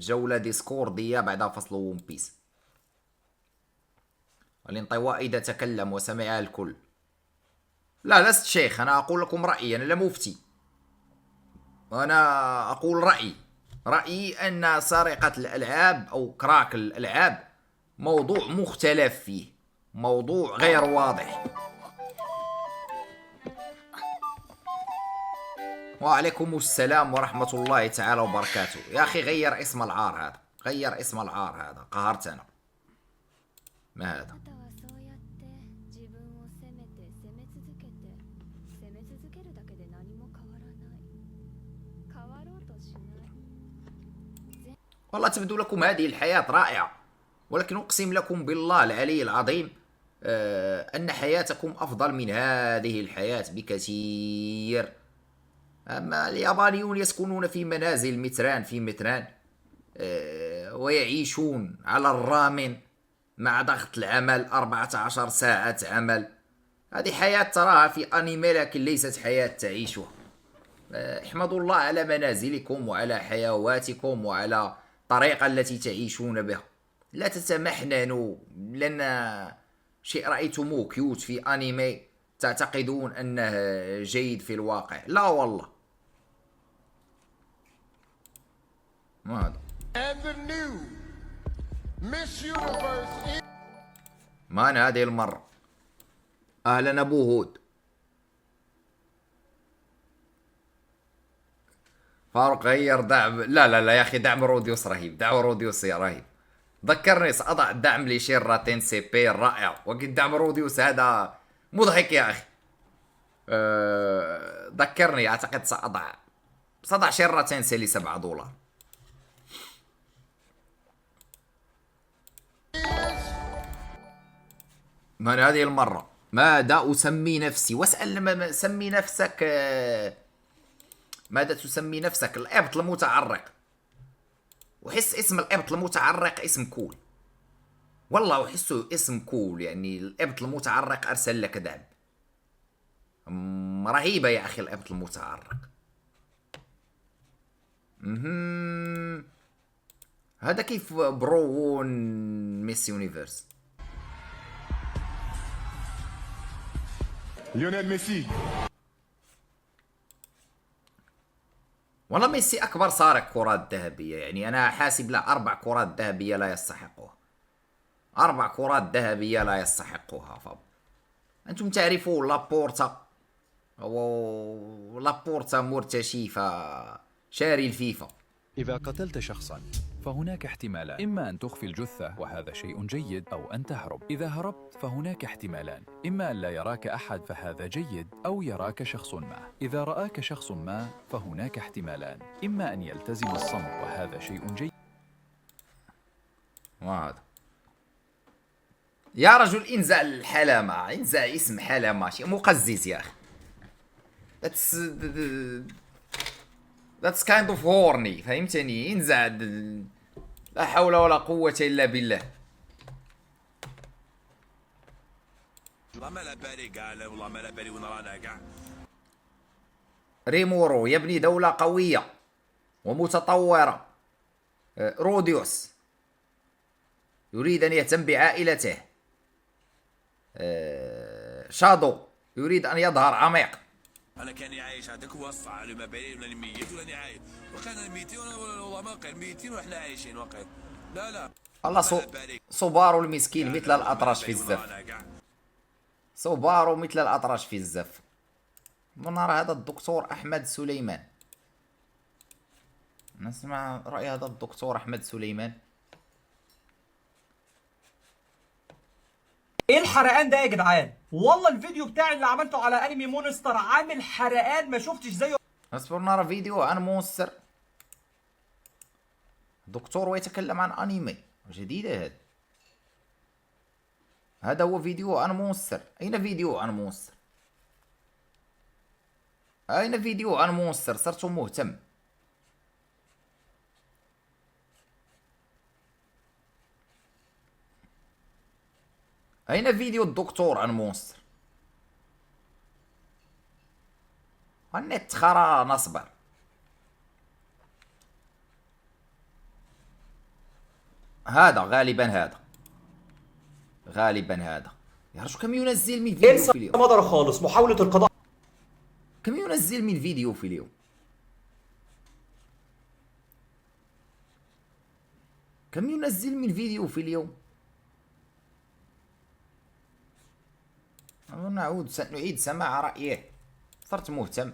جولة ديسكوردية بعد فصل ون بيس. الانطواء إذا تكلم وسمع الكل. لا، لست شيخ، أنا أقول لكم رأيي، أنا لا مفتي. وأنا أقول رأيي أن سرقة الألعاب أو كراك الألعاب موضوع مختلف فيه، موضوع غير واضح. وعليكم السلام ورحمة الله تعالى وبركاته. يا أخي غير اسم العار هذا، غير اسم العار هذا، قهرتنا. ما هذا؟ والله تبدو لكم هذه الحياة رائعة، ولكن أقسم لكم بالله العلي العظيم أن حياتكم أفضل من هذه الحياة بكثير. أما اليابانيون يسكنون في منازل متران في متران، ويعيشون على الرامن مع ضغط العمل 14 ساعة عمل. هذه حياة تراها في أنيمي، لكن ليست حياة تعيشها. احمدوا الله على منازلكم وعلى حيواتكم وعلى الطريقة التي تعيشون بها. لا تتمحننوا لأن شيء رأيتموه كيوت في أنيمي تعتقدون أنه جيد في الواقع. لا والله. ما هذا؟ ما أنا هذه المرة. أهلا أبو هود. فاروق غير دعم. لا لا لا يا أخي، دعم روديوس رهيب، دعم روديوس رهيب. ذكرني سأضع دعم لشيرة سي بي الرائع، وقت دعم روديوس هذا مضحك يا أخي. ذكرني، أعتقد سأضع شيرة سي ل $7. من هذه المرة ماذا أسمي نفسي؟ واسأل لما سمي نفسك. ماذا تسمي نفسك؟ الإبط المتعرق. وحس اسم الإبط المتعرق اسم كول، والله أحسه اسم كول. يعني الإبط المتعرق أرسل لك دعم. رهيبة يا أخي الإبط المتعرق. هذا كيف برون ميس يونيفرس. ليونيل ميسي. والله ميسي أكبر سارق كرات ذهبية، يعني أنا حاسب له 4 كرات ذهبية لا يستحقها. 4 كرات ذهبية لا يستحقها. أنتم تعرفون لابورتا، لابورتا مرتشي شاري الفيفا. إذا قتلت شخصاً فهناك احتمالان: إما أن تخفي الجثة وهذا شيء جيد، أو أن تهرب. إذا هربت فهناك احتمالان: إما أن لا يراك أحد فهذا جيد، أو يراك شخص ما. إذا رآك شخص ما فهناك احتمالان: إما أن يلتزم الصمت وهذا شيء جيد. وهذا يا رجل انزع الحلمة، انزع اسم حلمة، شيء مقزز يا أخي. That's kind of horny، فهمتني؟ انزع. لا حول ولا قوة إلا بالله. والله ما لا بالي كاع، والله ما لا بالي وين رانا كاع. ريمورو يبني دولة قوية ومتطورة. روديوس يريد أن يهتم بعائلته. شادو يريد أن يظهر عميق. انا كاني عايش هذاك هو الصح، على ما بالي ولا ميت ولا عايش. وكان ميتين والله ما قال ميتين وحنا عايشين واقيلا. لا لا الله. صبارو المسكين مثل الأطرش في الزف. صبارو مثل الأطرش في الزف. ونرى هذا الدكتور أحمد سليمان. نسمع رأي هذا الدكتور أحمد سليمان. ايه الحرقان ده يا جدعان؟ والله الفيديو بتاعي اللي عملته على انمي مونستر عامل حرقان ما شفتش زيه. اصبر نرى فيديو عن مونستر. دكتور ويتكلم عن انمي جديدة. هذا هو فيديو عن مونستر. أين فيديو عن مونستر؟ أين فيديو عن مونستر؟ صرت مهتم. أين فيديو الدكتور عن مونستر؟ النت خرا. نصبر. هذا غالبا هذا يا رجل. كم ينزل من فيديو انسى في اليوم؟ مدر خالص، محاولة القضاء كم ينزل من فيديو في اليوم؟ كم ينزل من فيديو في اليوم؟ سنعيد سماع رأيه. صرت مهتم.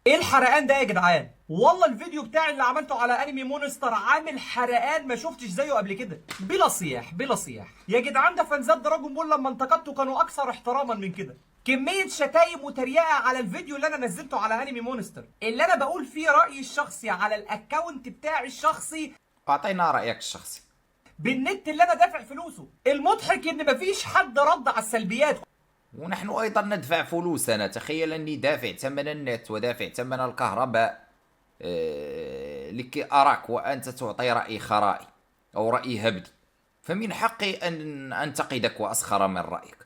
ايه الحرقان ده يا جدعان؟ والله الفيديو بتاعي اللي عملته على انمي مونستر عامل حرقان ما شفتش زيه قبل كده، بلا صياح بلا صياح يا جدعان. ده فانزات دراجون بول لما انتقدته كانوا اكثر احتراما من كده. كمية شتايم وتريقة على الفيديو اللي انا نزلته على انمي مونستر، اللي انا بقول فيه رأيي الشخصي على الاكونت بتاعي الشخصي. أعطينا رأيك الشخصي بالنت اللي انا دافع فلوسه. المضحك ان مفيش حد رد على السلبيات. ونحن أيضا ندفع فلوسنا. تخيل أني دافع ثمن النت ودافع ثمن الكهرباء لكي أراك وأنت تعطي رأي خرائي أو رأي هبدي، فمن حقي أن أنتقدك وأسخر من رأيك.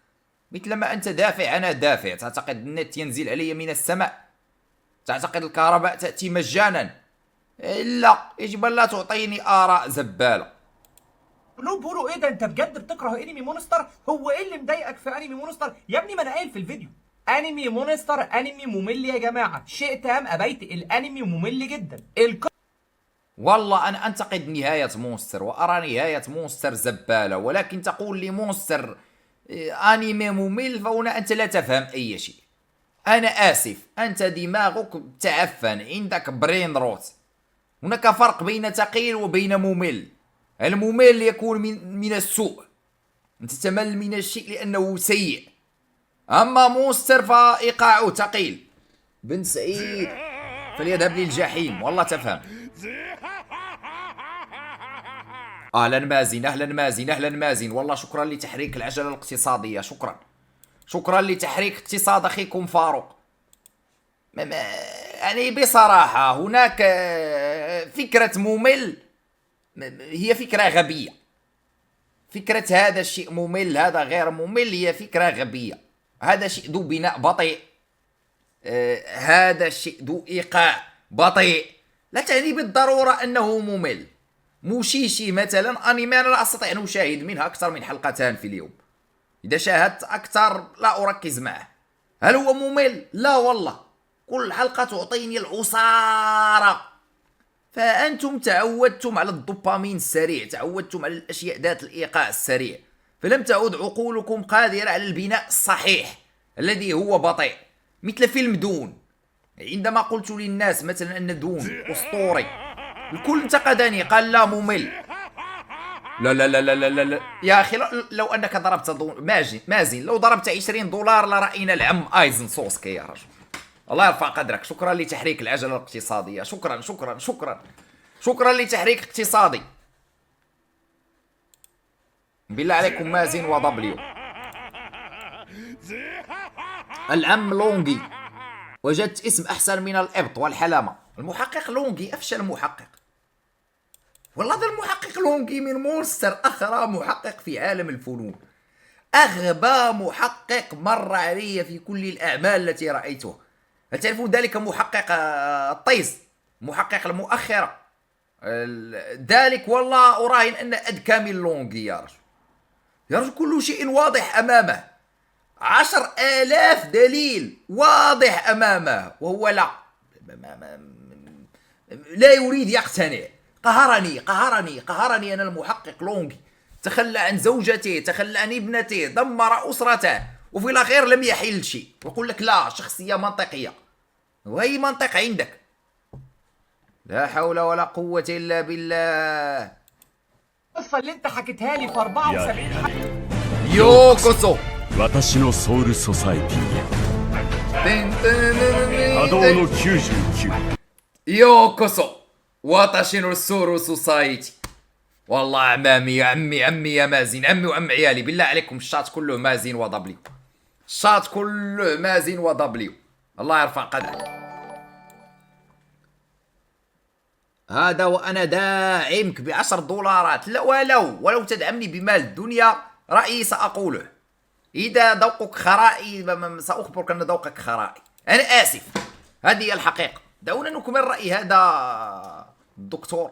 مثلما أنت دافع أنا دافع. تعتقد النت ينزل علي من السماء؟ تعتقد الكهرباء تأتي مجانا؟ لا، يجب أن لا تعطيني آراء زبالة. كلهم بيقولوا ايه ده انت بجد بتكره انمي مونستر؟ هو ايه اللي مضايقك في انمي مونستر؟ يا ابني ما انا قايل في الفيديو انمي مونستر انمي ممل يا جماعه، شئت ام ابيت الانمي ممل جدا. والله أنا أنتقد نهاية مونستر وأرى نهاية مونستر زبالة، ولكن تقول لي مونستر أنمي ممل، فهنا أنت لا تفهم أي شيء. أنا آسف، أنت دماغك تعفن، عندك برين روت. هناك فرق بين ثقيل وبين ممل. الممل يكون من السوء، أنت تمل من الشيء لأنه سيء. أما مونستر فإيقاعه ثقيل. بن سعيد فليذهب للجحيم، والله تفهم. أهلا مازن، أهلا مازن، أهلا مازن. والله شكرا لتحريك العجلة الاقتصادية. شكرا لتحريك اقتصاد أخيكم فاروق. يعني بصراحة هناك فكرة ممل، هي فكرة غبية. فكرة هذا الشيء ممل، هذا غير ممل، هي فكرة غبية. هذا شيء ذو بناء بطيء، هذا الشيء ذو إيقاع بطيء، لا تعني بالضرورة أنه ممل. موشيشي مثلا أنمي أنا لا أستطيع أن أشاهد منها أكثر من حلقتان في اليوم. إذا شاهدت أكثر لا أركز معه. هل هو ممل؟ لا والله، كل حلقة تعطيني العصارة. فأنتم تعودتم على الدوبامين السريع، تعودتم على الأشياء ذات الإيقاع السريع، فلم تعد عقولكم قادرة على البناء الصحيح الذي هو بطيء. مثل فيلم دون، عندما قلت للناس مثلا أن دون أسطوري، الكل انتقدني قال لا ممل. لا لا لا لا لا, لا. يا أخي لو أنك ضربت مازن لو ضربت $20 لرأينا العم آيزن سوسكي يا رجل. الله يرفع قدرك. شكرا لتحريك العجلة الاقتصادية. شكرا لتحريك اقتصادي. بالله عليكم مازن وضبليو. العم لونجي، وجدت اسم أحسن من الإبط والحلامة. المحقق لونجي أفشل محقق. والله هذا المحقق لونجي من مونستر أخرى محقق في عالم الفنون، أغبى محقق مر علي في كل الأعمال التي رأيتها. هل تعرفون ذلك محقق الطيز، محقق المؤخرة ذلك؟ والله أراهن أن أذكى من لونجي يا رجل. كل شيء واضح أمامه، 10,000 دليل واضح أمامه، وهو لا يريد يقتنع. قهرني أنا المحقق لونجي. تخلى عن زوجته، تخلى عن ابنته، دمر أسرته، وفي الأخير لم يحل شيء. ويقول لك لا، شخصية منطقية. وأي منطق عندك؟ لا حول ولا قوة إلا بالله. القصة اللي انت حكيتها لي في 74 حلقة. يوكوسو 私のソウルソサエティへ波動の99 يوكوسو واتاشينو السورو سوسايتي. والله عمامي عمي يا مازن، عمي وعم عيالي، بالله عليكم الشات كله مازن ودبليو، الشات كله مازن ودبليو. الله يرفع قدرك. هذا وأنا داعمك $10. لا ولو تدعمني بمال الدنيا رأيي سأقوله. إذا ذوقك خرائي سأخبرك أن ذوقك خرائي. أنا آسف، هذه الحقيقة. دعونا نكمل رأي هذا الدكتور.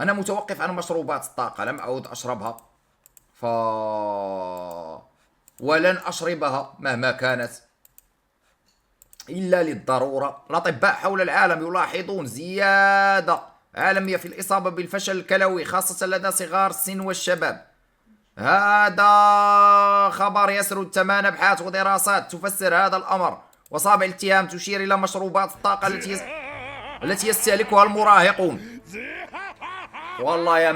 أنا متوقف عن مشروبات الطاقة، لم أعد أشربها ولن أشربها مهما كانت إلا للضرورة. الأطباء حول العالم يلاحظون زيادة عالمية في الإصابة بالفشل الكلوي خاصة لدى صغار السن والشباب. هذا خبر يسرد 8 أبحاث ودراسات تفسر هذا الأمر، وأصابع الاتهام تشير إلى مشروبات الطاقة التي يستهلكها المراهقون. والله يا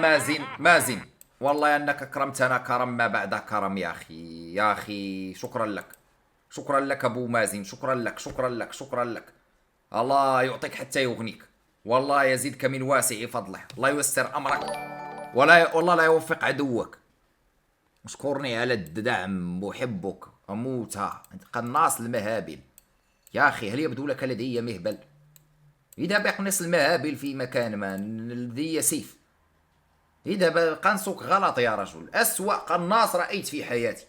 مازن والله أنك أكرمتنا كرم ما بعد كرم يا أخي شكرا لك أبو مازن، شكرا لك. الله يعطيك حتى يغنيك، والله يزيدك من واسع فضله، الله ييسر أمرك، والله لا يوفق عدوك. اشكرني على الدعم، أحبك أموت. أنت قناص المهابل يا أخي. هل يبدو لك لدي مهبل؟ إذا بقنص المهابل في مكان ما لدي سيف. إذا قنصك غلط يا رجل. أسوأ قناص رأيت في حياتي،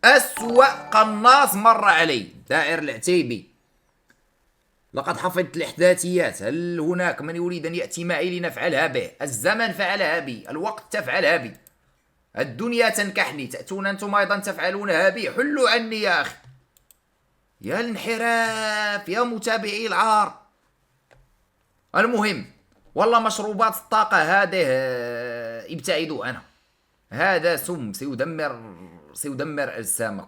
أسوأ قناص مر علي دائر العتيبي. لقد حفظت الإحداثيات. هل هناك من يريد أن يأتي معي لنفعلها به؟ الزمن فعلها بي، الوقت تفعلها بي، الدنيا تنكحني، تأتون أنتم أيضا تفعلونها بي. حلوا عني يا أخي. يا الانحراف يا متابعي العار. المهم والله مشروبات الطاقة هذه ابتعدوا عنها. هذا سم سيدمر أجسامكم.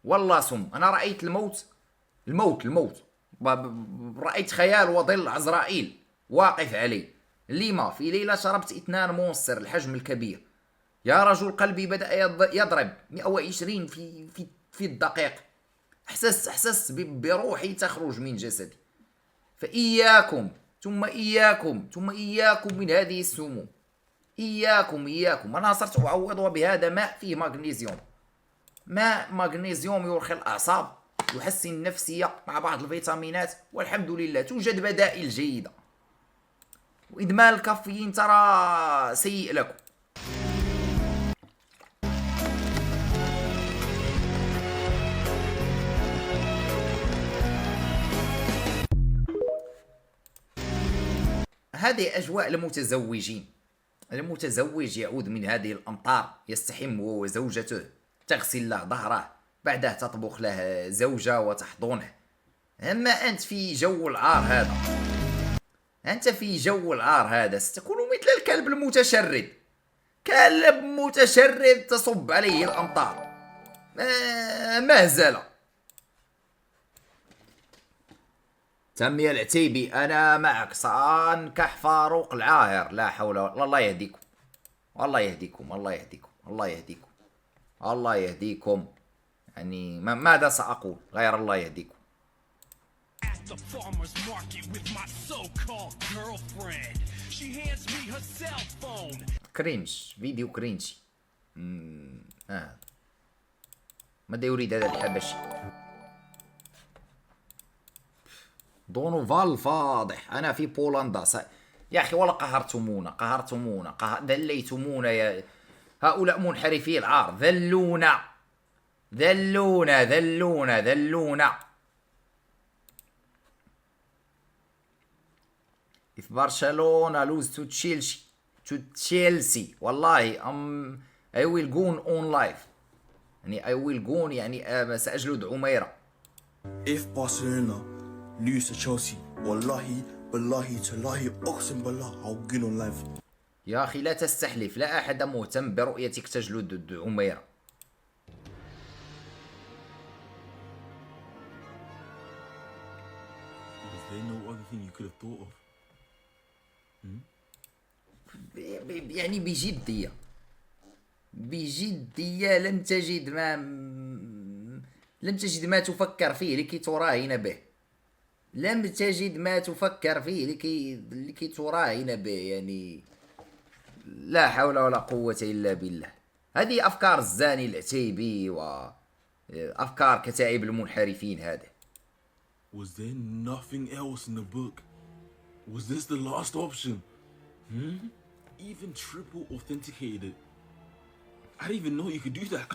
والله سم. أنا رأيت الموت. رأيت خيال وظل عزرائيل واقف علي. لما في ليلة شربت 2 مونستر الحجم الكبير يا رجل، قلبي بدأ يضرب 120 في الدقيقة. أحسست بروحي تخرج من جسدي. فإياكم ثم إياكم من هذه السموم. إياكم. أنا صرت أعوضها بهذا ماء فيه مغنيسيوم. ماء مغنيسيوم يرخي الأعصاب، يحسن النفسية مع بعض الفيتامينات، والحمد لله توجد بدائل جيدة. وإدمان الكافيين ترى سيء لكم. هذه أجواء المتزوجين. المتزوج يعود من هذه الأمطار يستحم هو وزوجته، تغسل له ظهره، بعدها تطبخ له زوجة وتحضنه. أما أنت في جو العار هذا، ستكون مثل الكلب المتشرد. كلب متشرد تصب عليه الأمطار مهزلة. تمي العتيبي أنا معك، سأنكح فاروق العاهر. لا حول ولا الله يهديكم. الله يهديكم. يعني ماذا سأقول غير الله يهديكم. كرينج، فيديو كرينجي. ماذا يريد هذا الحبشي؟ دونوفال فاضح. أنا في بولندا يا أخي والله قهرتمونا ذليتمونا يا هؤلاء منحرفي العار. ذلونا. If Barcelona lose to Chelsea والله I will go on live. يعني سأجلد عميرة. If Barcelona lose to Chelsea والله بالله تالله أقسم بالله I'll go on live. يا أخي لا تستحلف، لا أحد مهتم برؤيتك تجلد عميرة. Was there no other thing you could have thought of? يعني بجدية لم تجد ما تفكر فيه لكي تراهن به. لكي تراهن به. يعني لا حول ولا قوة إلا بالله. هذه أفكار الزاني العتيبي وأفكار كتائب المنحرفين. هذا Was there nothing else in the book? Was this the last option? Even triple authenticated it. I didn't even know you could do that.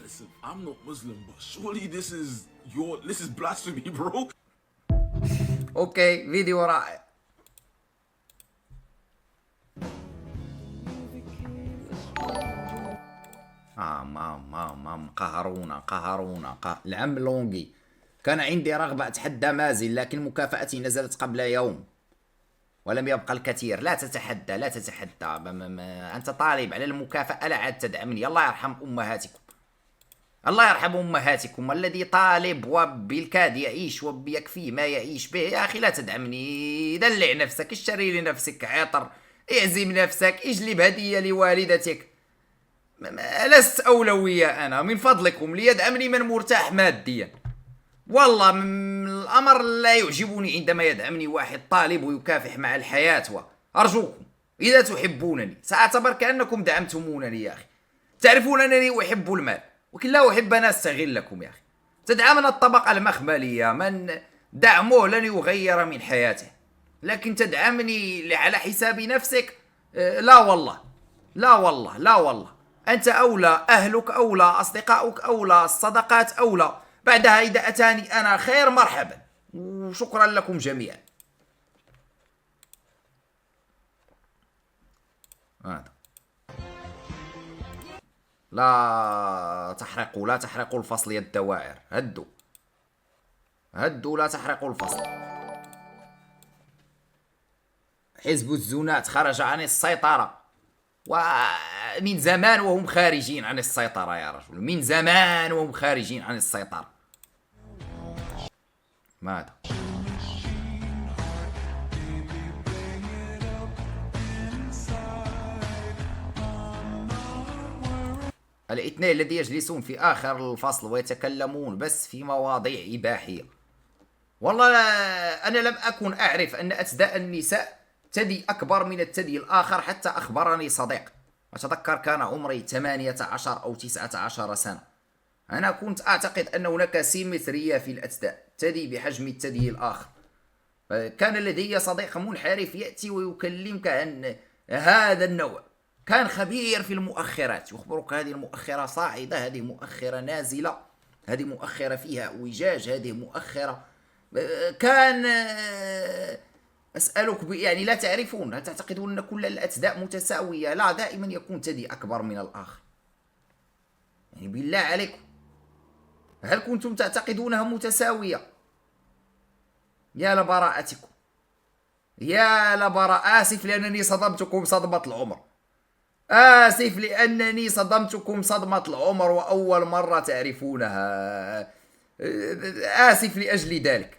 Listen, I'm not Muslim, but surely this is blasphemy, bro. أوكي، فيديو رائع. قهرونا. العم لونغي، كان عندي رغبة أتحدى مازن، لكن مكافأتي نزلت قبل يوم ولم يبقى الكثير. لا تتحدى أنت طالب على المكافأة، لا عاد تدعمني. الله يرحم أمهاتكم. الذي طالب وبالكاد يعيش وبيكفيه ما يعيش به. يا أخي لا تدعمني، دلع نفسك، اشتري لنفسك عطر، اعزم نفسك، اجلب هدية لوالدتك. لست أولوية أنا، من فضلكم ليدعمني من مرتاح ماديا. والله الأمر لا يعجبني عندما يدعمني واحد طالب ويكافح مع الحياة. أرجوكم إذا تحبونني سأعتبر كأنكم دعمتمونني. يا أخي تعرفون أنني أحب المال، ولكن لا أحب أن أستغلكم. يا أخي تدعمنا الطبقة المخملية، من دعمه لن يغير من حياته، لكن تدعمني على حساب نفسك. لا والله أنت أولى، أهلك أولى، أصدقائك أولى، الصدقات أولى. بعدها إذا أتاني أنا خير مرحبا، وشكرا لكم جميعا. لا تحرقوا الفصل يا الدواعر. هدوا لا تحرقوا الفصل. حزب الزنات خرج عن السيطرة، ومن زمان وهم خارجين عن السيطرة يا رجل، من زمان وهم خارجين عن السيطرة. ماذا؟ الاثنين الذي يجلسون في آخر الفصل ويتكلمون بس في مواضيع إباحية. والله أنا لم أكن أعرف أن أثداء النساء ثدي أكبر من الثدي الآخر، حتى أخبرني صديق. أتذكر كان عمري 18 أو 19 سنة. أنا كنت أعتقد أن هناك سيمترية في الأثداء، ثدي بحجم الثدي الآخر. كان لدي صديق منحرف يأتي ويكلمك عن هذا النوع، كان خبير في المؤخرات، يخبرك هذه المؤخرة صاعدة، هذه مؤخرة نازلة، هذه مؤخرة فيها اعوجاج، هذه مؤخرة. كان أسألك يعني لا تعرفون، هل تعتقدون أن كل الأثداء متساوية؟ لا، دائما يكون ثدي أكبر من الآخر. يعني بالله عليكم، هل كنتم تعتقدونها متساوية؟ يا لبراءتكم، يا لبراء. آسف لأنني صدمتكم صدمة العمر، آسف لأنني صدمتكم صدمة العمر وأول مرة تعرفونها. آسف لأجل ذلك،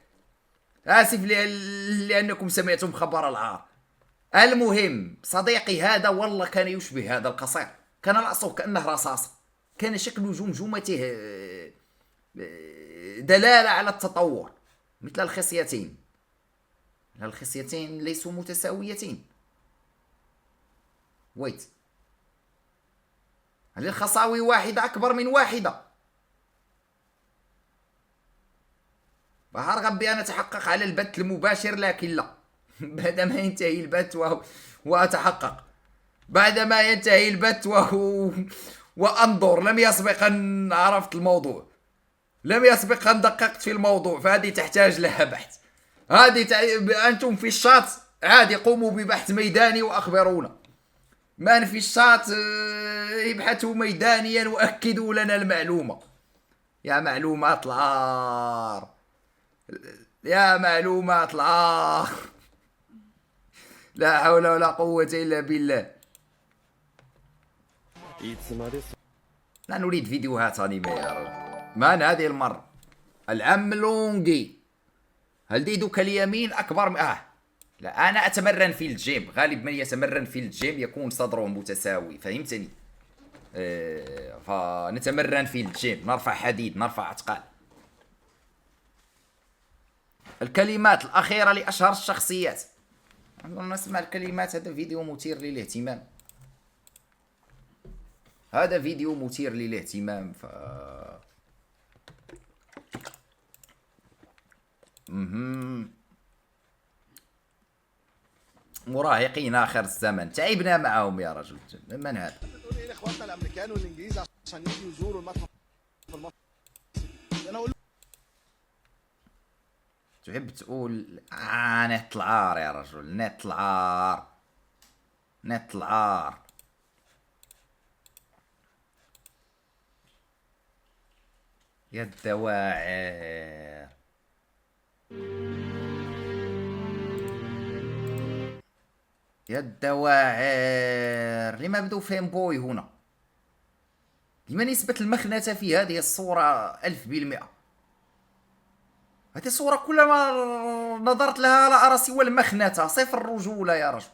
آسف لأنكم سمعتم خبر العار. المهم صديقي هذا والله كان يشبه هذا القصير، كان رأسه كأنه رصاصة، كان شكل جمجمته دلالة على التطور، مثل الخصيتين. الخصيتين ليسوا متساويتين. ويت، هل الخصاوي واحدة أكبر من واحدة؟ أرغب بأن أتحقق على البث المباشر، لكن لا. بعدما ينتهي البث وأتحقق، بعدما ينتهي البث وأنظر. لم يسبق أن عرفت الموضوع، لم يسبق أن دققت في الموضوع، فهذه تحتاج لها بحث. أنتم في الشات عادي قوموا ببحث ميداني وأخبرونا. من في الشات يبحثوا ميدانيا وأكدوا لنا المعلومة. يا معلومات العار، يا معلومات العار. لا حول ولا قوة إلا بالله. لا نريد فيديوهات أنيمي يا رجل. من هذه المرة؟ العم لونغي. هل يدك اليمين أكبر لا، أنا أتمرن في الجيم. غالب من يتمرن في الجيم يكون صدره متساوي، فهمتني؟ فنتمرن في الجيم، نرفع حديد، نرفع أثقال. الكلمات الأخيرة لأشهر الشخصيات. نسمع الكلمات. هذا فيديو مثير للاهتمام، هذا فيديو مثير للاهتمام. مراهقين آخر الزمن تعبنا معهم يا رجل. من هذا؟ بتقول ايه لاخواتنا الامريكان والانجليز عشان يجوا يزوروا المتحف المصري؟ انا اقول تحب تقول نت العار يا رجل، نت العار، نت العار. يا الدواعر. يا الدواعر، لما بدو فين بوي هنا؟ لما نسبة المخنثة في هذه الصورة 1000%؟ هذه الصورة كلما نظرت لها لا أرى سوى المخنثة، صفر الرجولة يا رجل.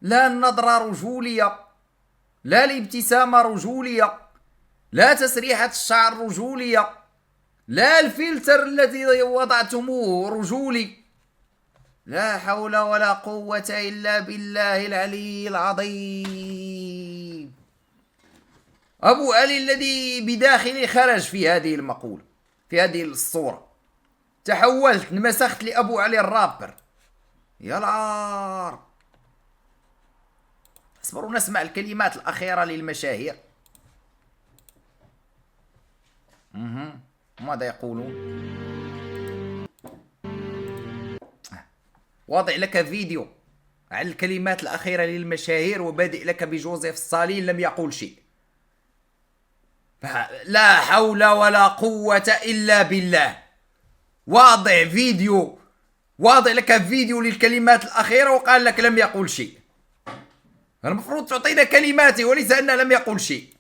لا النظرة رجولية، لا الابتسامة رجولية، لا تسريحة الشعر رجولية، لا الفلتر الذي وضعتموه رجولي. لا حول ولا قوة إلا بالله العلي العظيم. أبو علي الذي بداخلي خرج في هذه المقولة، في هذه الصورة. تحولت، انمسخت لأبو علي الرابر. يا العار. اصبروا نسمع الكلمات الأخيرة للمشاهير. ماذا يقولون؟ واضع لك فيديو عن الكلمات الأخيرة للمشاهير، وبادئ لك بجوزيف ستالين لم يقول شيء. لا حول ولا قوة إلا بالله. واضع فيديو، واضع لك فيديو للكلمات الأخيرة وقال لك لم يقول شيء. المفروض تعطينا كلماته وليس أنه لم يقول شيء.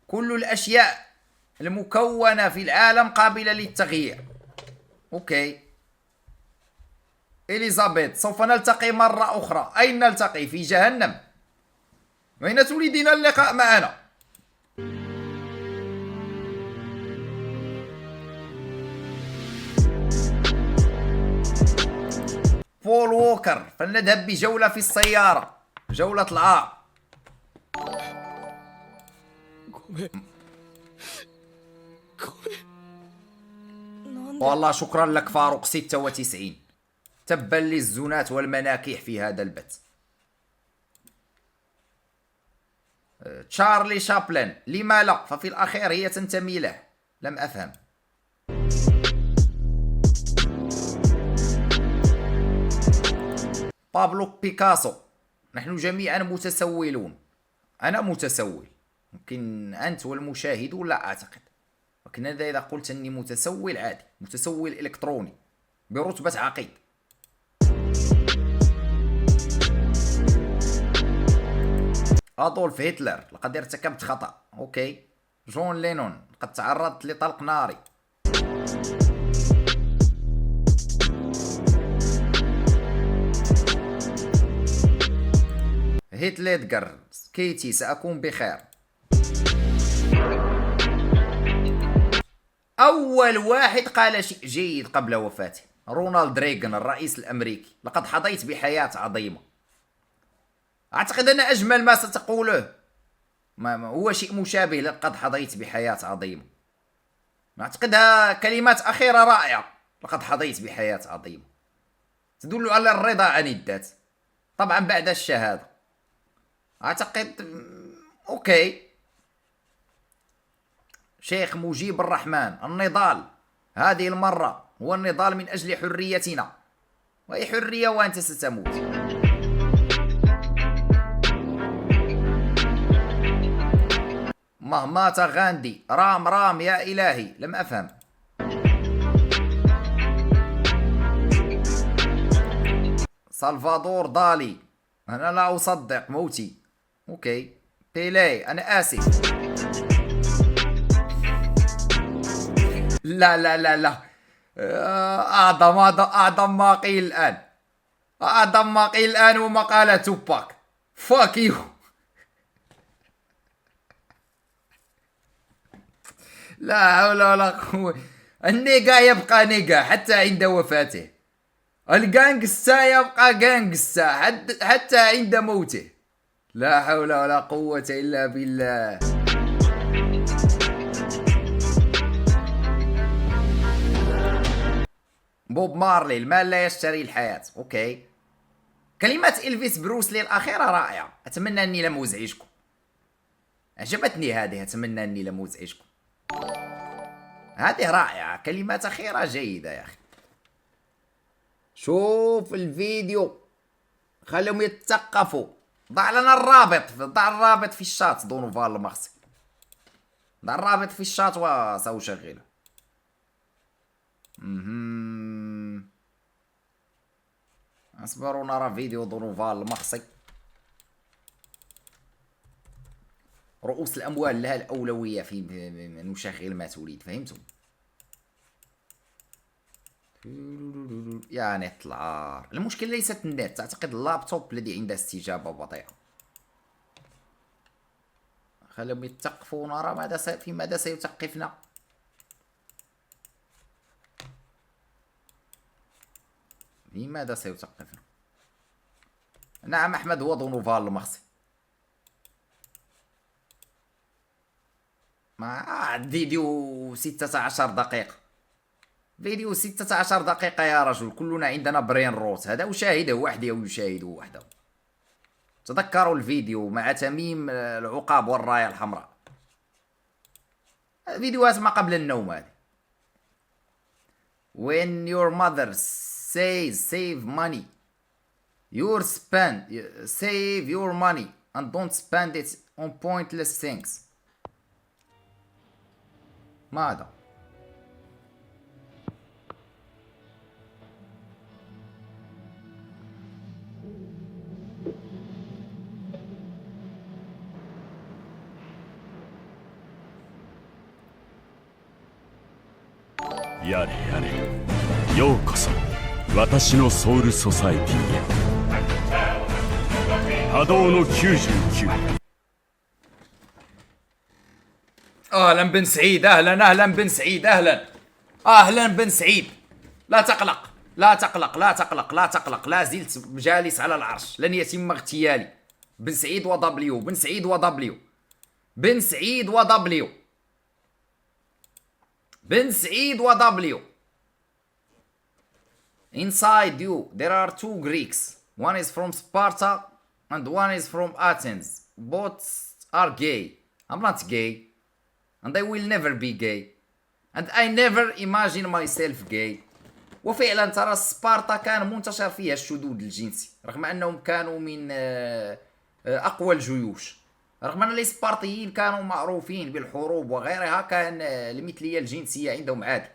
كل الأشياء المكونة في العالم قابلة للتغيير. أوكي إليزابيث، سوف نلتقي مرة أخرى. أين نلتقي؟ في جهنم. أين تريدين اللقاء معنا؟ بول ووكر، فلنذهب بجولة في السيارة، جولة العار. والله شكرا لك فاروق 96. تبا للزنات والمناكيح في هذا البث. تشارلي شابلن، لما لا؟ ففي الأخير هي تنتمي له. لم أفهم. بابلو بيكاسو، نحن جميعا متسولون. أنا متسول، يمكن أنت والمشاهدون لا أعتقد، لكن هذا إذا قلت أني متسول عادي، متسول إلكتروني برتبة عقيد. أدولف هتلر، لقد ارتكبت خطأ. أوكي. جون لينون، لقد تعرضت لطلق ناري. هيت ليدجر، كيتي، سأكون بخير. أول واحد قال شيء جيد قبل وفاته، رونالد ريغان الرئيس الأمريكي. لقد حظيت بحياة عظيمة. أعتقد أن أجمل ما ستقوله ما هو شيء مشابه، لقد حظيت بحياة عظيمة. أعتقدها كلمات أخيرة رائعة. لقد حظيت بحياة عظيمة تدل على الرضا عن الذات، طبعا بعد الشهادة. أعتقد أوكي. شيخ مجيب الرحمن، النضال هذه المرة هو النضال من أجل حريتنا، وأي حرية وأنت ستموت. مهمات غاندي، رام يا إلهي لم أفهم. سلفادور دالي، أنا لا أصدق موتي. أوكي. بيلي، أنا آسف. لا لا لا لا، أعظم ما قيل الآن، أعظم ما قيل الآن وما قال توباك. فاك يو. لا حول ولا قوة. النيجا يبقى نيجا حتى عند وفاته. الجانجستا يبقى جانجستا حتى عند موته. لا حول ولا قوة إلا بالله. بوب مارلي، المال لا يشتري الحياة. أوكي. كلمات إلفيس بروسلي الأخيرة رائعة. أتمنى أني لم أزعجكم. عجبتني هذه. أتمنى أني لم أزعجكم. هذه رائعة، كلمات أخيرة جيدة يا أخي. شوف الفيديو، خليهم يتثقفوا. ضع لنا الرابط، ضع الرابط في الشات دونوفال المغسل. ضع الرابط في الشات وسأشغله. اصبروا نرى فيديو دونوفال المخصي. رؤوس الأموال لها الأولوية في نشغل ما تريد، فهمتم؟ يا نت العار. المشكلة ليست النت، أعتقد اللابتوب الذي عنده استجابة بطيئة. خلهم يتقفوا ونرى في ماذا سيثقفنا. لماذا سيثقفنا؟ نعم أحمد، هو دونوفال المخصي. مع فيديو 16 دقيقة. فيديو 16 دقيقة يا رجل. كلنا عندنا برين روت. هذا أشاهده وحدي أو يشاهده وحده. تذكروا الفيديو مع تميم العقاب والراية الحمراء. فيديوهات ما قبل النوم هذه. When your mother says save money, save your money and don't spend it on pointless things. ماذا؟やれやれ、ようこそ私のソウルソサエティへ。波動の99。اهلا بن سعيد، اهلا بن سعيد، اهلا بن سعيد. لا تقلق لا تقلق لا تقلق لا تقلق، لا زلت جالس على العرش، لن يتم اغتيالي. بن سعيد ودبليو، بن سعيد ودبليو، بن سعيد ودبليو، بن سعيد ودبليو. Inside you there are two Greeks. One is from Sparta and one is from Athens. Both are gay. I'm not gay. And I will never be gay. And I never imagine myself gay. وفعلا ترى سبارتا كان منتشر فيها الشذوذ الجنسي، رغم انهم كانوا من اقوى الجيوش، رغم ان الاسبارتيين كانوا معروفين بالحروب وغيرها، كان المثلية الجنسية عندهم عادي.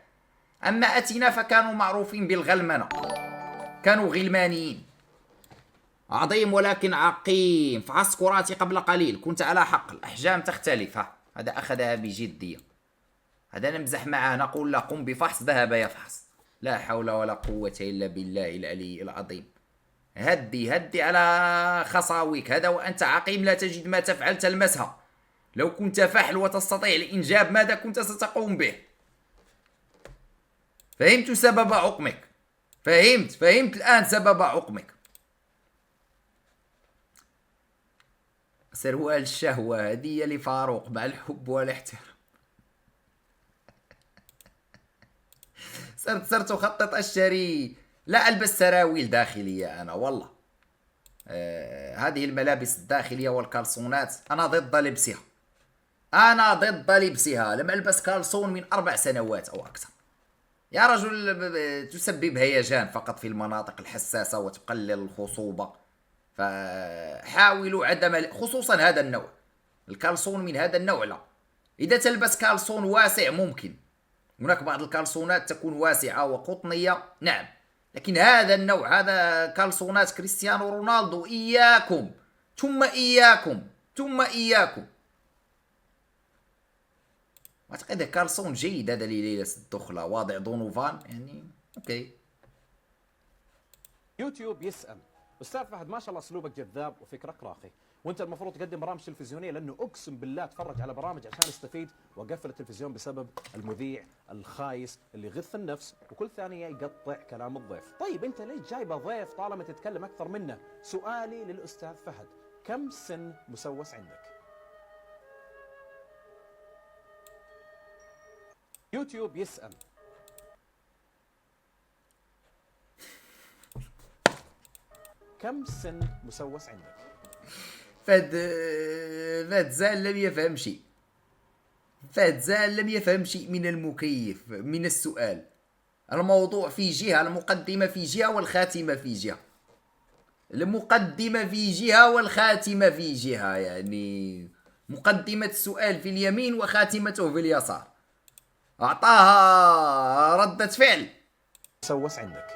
اما اتينا فكانوا معروفين بالغلمنة، كانوا غلمانيين. عظيم ولكن عقيم. فحصت كراتي قبل قليل، كنت على حق، الاحجام تختلف. هذا اخذها بجدية، هذا نمزح معه، نقول له قم بفحص، ذهب يفحص. لا حول ولا قوة إلا بالله العلي العظيم. هدي على خصاويك. هذا وأنت عقيم لا تجد ما تفعل تلمسها. لو كنت فحل وتستطيع الإنجاب ماذا كنت ستقوم به؟ فهمت سبب عقمك. فهمت الآن سبب عقمك. سروال الشهوة هدية لفاروق مع الحب والاحترام. صرت أخطط أشتري، لا ألبس سراويل داخلية أنا والله. هذه الملابس الداخلية والكالسونات أنا ضد لبسها. لم ألبس كالسون من 4 سنوات أو أكثر. يا رجل تسبب هيجان فقط في المناطق الحساسة وتقلل الخصوبة، فحاولوا عدم، خصوصا هذا النوع الكالسون من هذا النوع. لا، إذا تلبس كالسون واسع ممكن، هناك بعض الكالسونات تكون واسعة وقطنية نعم، لكن هذا النوع، هذا كالسونات كريستيانو رونالدو. إياكم ثم إياكم. أعتقد كالسون جيد هذا لليلة الدخلة، واضع دونوفان يعني أوكي. يوتيوب يسأل أستاذ فهد، ما شاء الله أسلوبك جذاب وفكرك راقي، وأنت المفروض تقدم برامج تلفزيونية، لأنه أقسم بالله أتفرج على برامج عشان استفيد وأقفل التلفزيون بسبب المذيع الخايس اللي يغث النفس وكل ثانية يقطع كلام الضيف. طيب أنت ليش جايبه ضيف طالما تتكلم أكثر منه؟ سؤالي للأستاذ فهد، كم سن مسوس عندك؟ يوتيوب يسأل. كم سن مسوس عندك؟ فهد زال لم يفهم شيء. لم يفهم شيء من المكيف، من السؤال. الموضوع في جهة، المقدمة في جهة والخاتمة في جهة. المقدمة في جهة والخاتمة في جهة، يعني مقدمة السؤال في اليمين وخاتمته في اليسار. أعطاها ردة فعل. سوس عندك.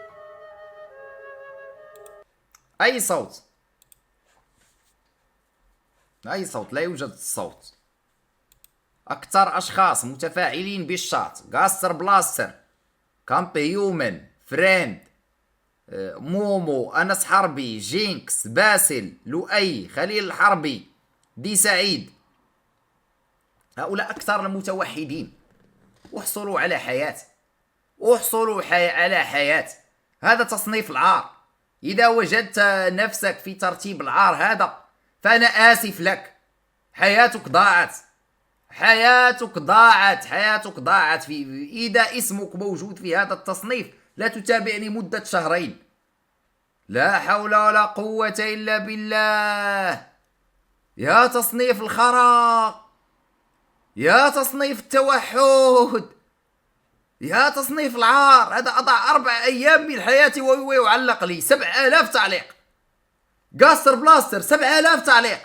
أي صوت، أي صوت، لا يوجد الصوت. أكثر أشخاص متفاعلين بالشات: غاستر بلاستر، كامب هيومن، فريند، مومو، أنس حربي، جينكس، باسل، لؤي، خليل الحربي، دي سعيد. هؤلاء أكثر المتوحدين. احصلوا على حياة، احصلوا على حياة. هذا تصنيف العار. إذا وجدت نفسك في ترتيب العار هذا فأنا آسف لك. حياتك ضاعت، حياتك ضاعت، حياتك ضاعت. إذا اسمك موجود في هذا التصنيف لا تتابعني مدة شهرين. لا حول ولا قوة إلا بالله. يا تصنيف الخرا، يا تصنيف التوحد، يا تصنيف العار. هذا أضع 4 أيام من حياتي ويعلق لي 7000 تعليق. غاستر بلاستر 7000 تعليق.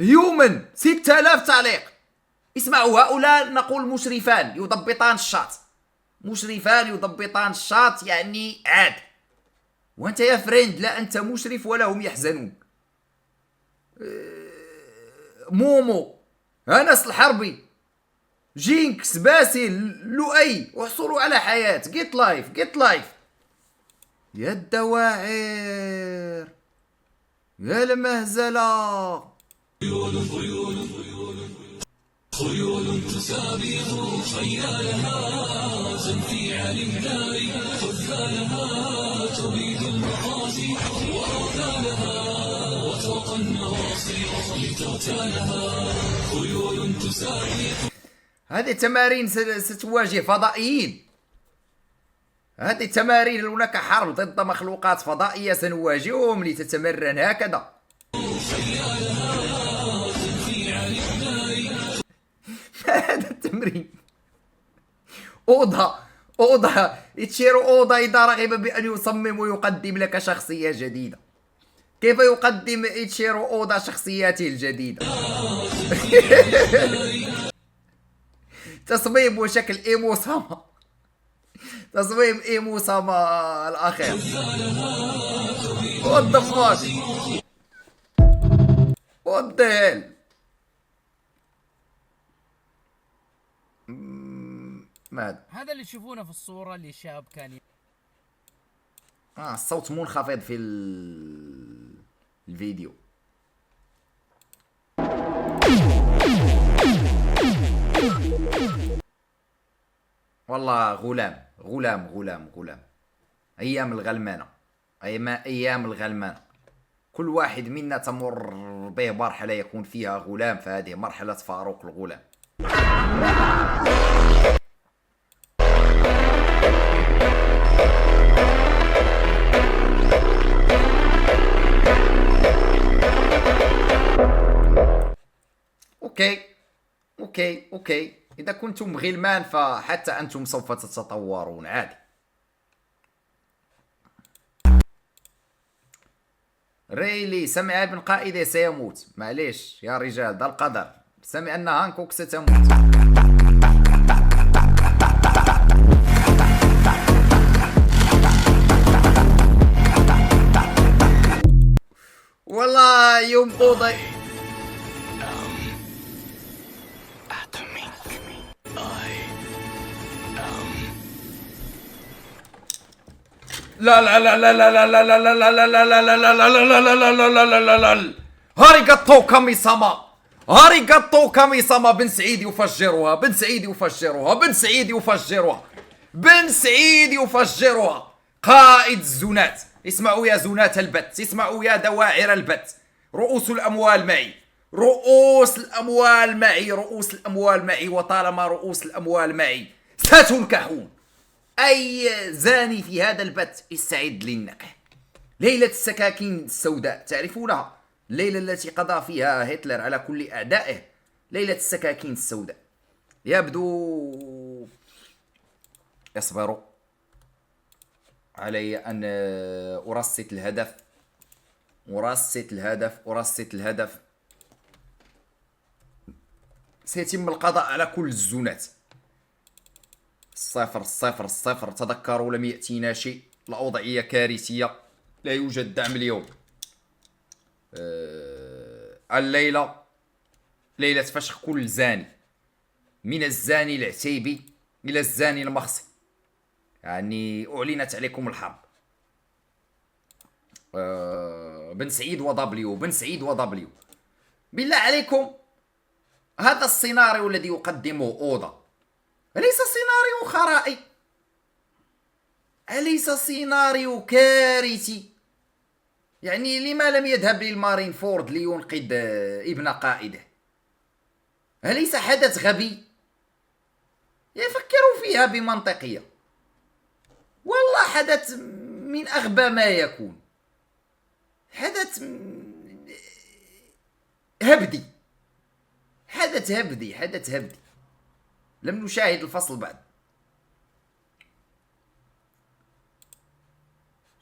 هيومن 6000 تعليق. اسمعوا، هؤلاء نقول مشرفان يضبطان الشاط، مشرفان يضبطان الشاط، يعني عاد. وانت يا فريند لا انت مشرف ولا هم يحزنون. مومو، انس الحربي، جينكس، باسل، لؤي، احصلوا على حياة. جيت لايف، جيت لايف. يا الدواعر، يا المهزلة. خيول تسابق خيالها تنفي عن النار خذالها تريد المقاصي وأوثانها وتوقى النواصي لتغتالها خيول تسابق. هذه تمارين ستواجه فضائيين. هذه تمارين، هناك حرب ضد مخلوقات فضائية سنواجههم لتتمرن هكذا. هذا التمرين. أوضة إتشيرو أوضة إذا رغب بأن يصمم ويقدم لك شخصية جديدة. كيف يقدم إتشيرو أوضة شخصياته الجديدة؟ تصميم وشكل إيمو ساما، تصميم إيمو ساما الأخير. What the fuck؟ What the hell؟ هذا اللي تشوفونه في الصورة اللي شاب كان الصوت منخفض في الفيديو. والله غلام غلام غلام غلام. أيام الغلمانة، أيام الغلمانة. كل واحد منا تمر به مرحلة يكون فيها غلام، فهذه مرحلة فاروق الغلام. اوكي اذا كنتم غلمان فحتى انتم سوف تتطورون عادي. ريلي سمع ابن قائده سيموت. معليش يا رجال، ذا القدر. سمع ان هانكوك ستموت. والله يوم اوضه لا لا لا لا لا لا لا لا لا لا لا لا لا لا لا لا. هاريغاتو كامي-ساما، هاريغاتو كامي-ساما. بن سعيد يفجرها، بن سعيد يفجرها، بن سعيد يفجرها، بن سعيد يفجرها. قائد الزنات. اسمعوا يا زنات البت، اسمعوا يا دواعر البت. رؤوس الأموال معي، رؤوس الأموال معي، رؤوس الأموال معي. وطالما رؤوس الأموال معي ستنكحون. أي زاني في هذا البث استعد للنكح. ليلة السكاكين السوداء تعرفونها؟ الليلة التي قضى فيها هتلر على كل أعدائه، ليلة السكاكين السوداء. يبدو اصبروا علي أن أرصد الهدف، أرصد الهدف، أرصد الهدف. سيتم القضاء على كل الزونات. 0-0-0. تذكروا لم يأتينا شيء، الأوضاعية كارثية، لا يوجد دعم اليوم. الليلة ليلة فشخ كل زاني، من الزاني العتيبي إلى الزاني المخصي. يعني أعلنت عليكم الحرب. بن سعيد ودبليو، بن سعيد ودبليو، بالله عليكم، هذا السيناريو الذي يقدمه أوضا أليس سيناريو خرائي؟ أليس سيناريو كارثي؟ يعني لما لم يذهب للمارين فورد لينقذ ابن قائده؟ أليس حدث غبي؟ يفكروا فيها بمنطقية. والله حدث من أغبى ما يكون، حدث هبدي، حدث هبدي، حدث هبدي. لم نشاهد الفصل بعد.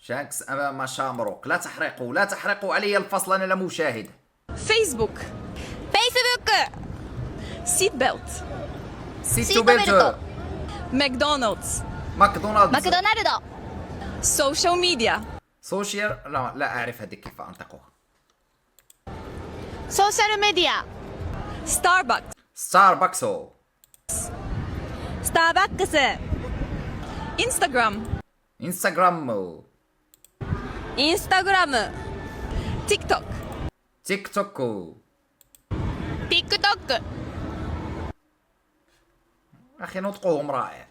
شانكس أمام شامروك. لا تحرقوا، لا تحرقوا علي الفصل، أنا لم أشاهده. فيسبوك سيت بيلت ماكدونالدز سوشيال ميديا لا أعرف هذه كيف أنطقها. سوشيال ميديا ستاربكس انستغرام تيك توك أخي نطقهم رائع،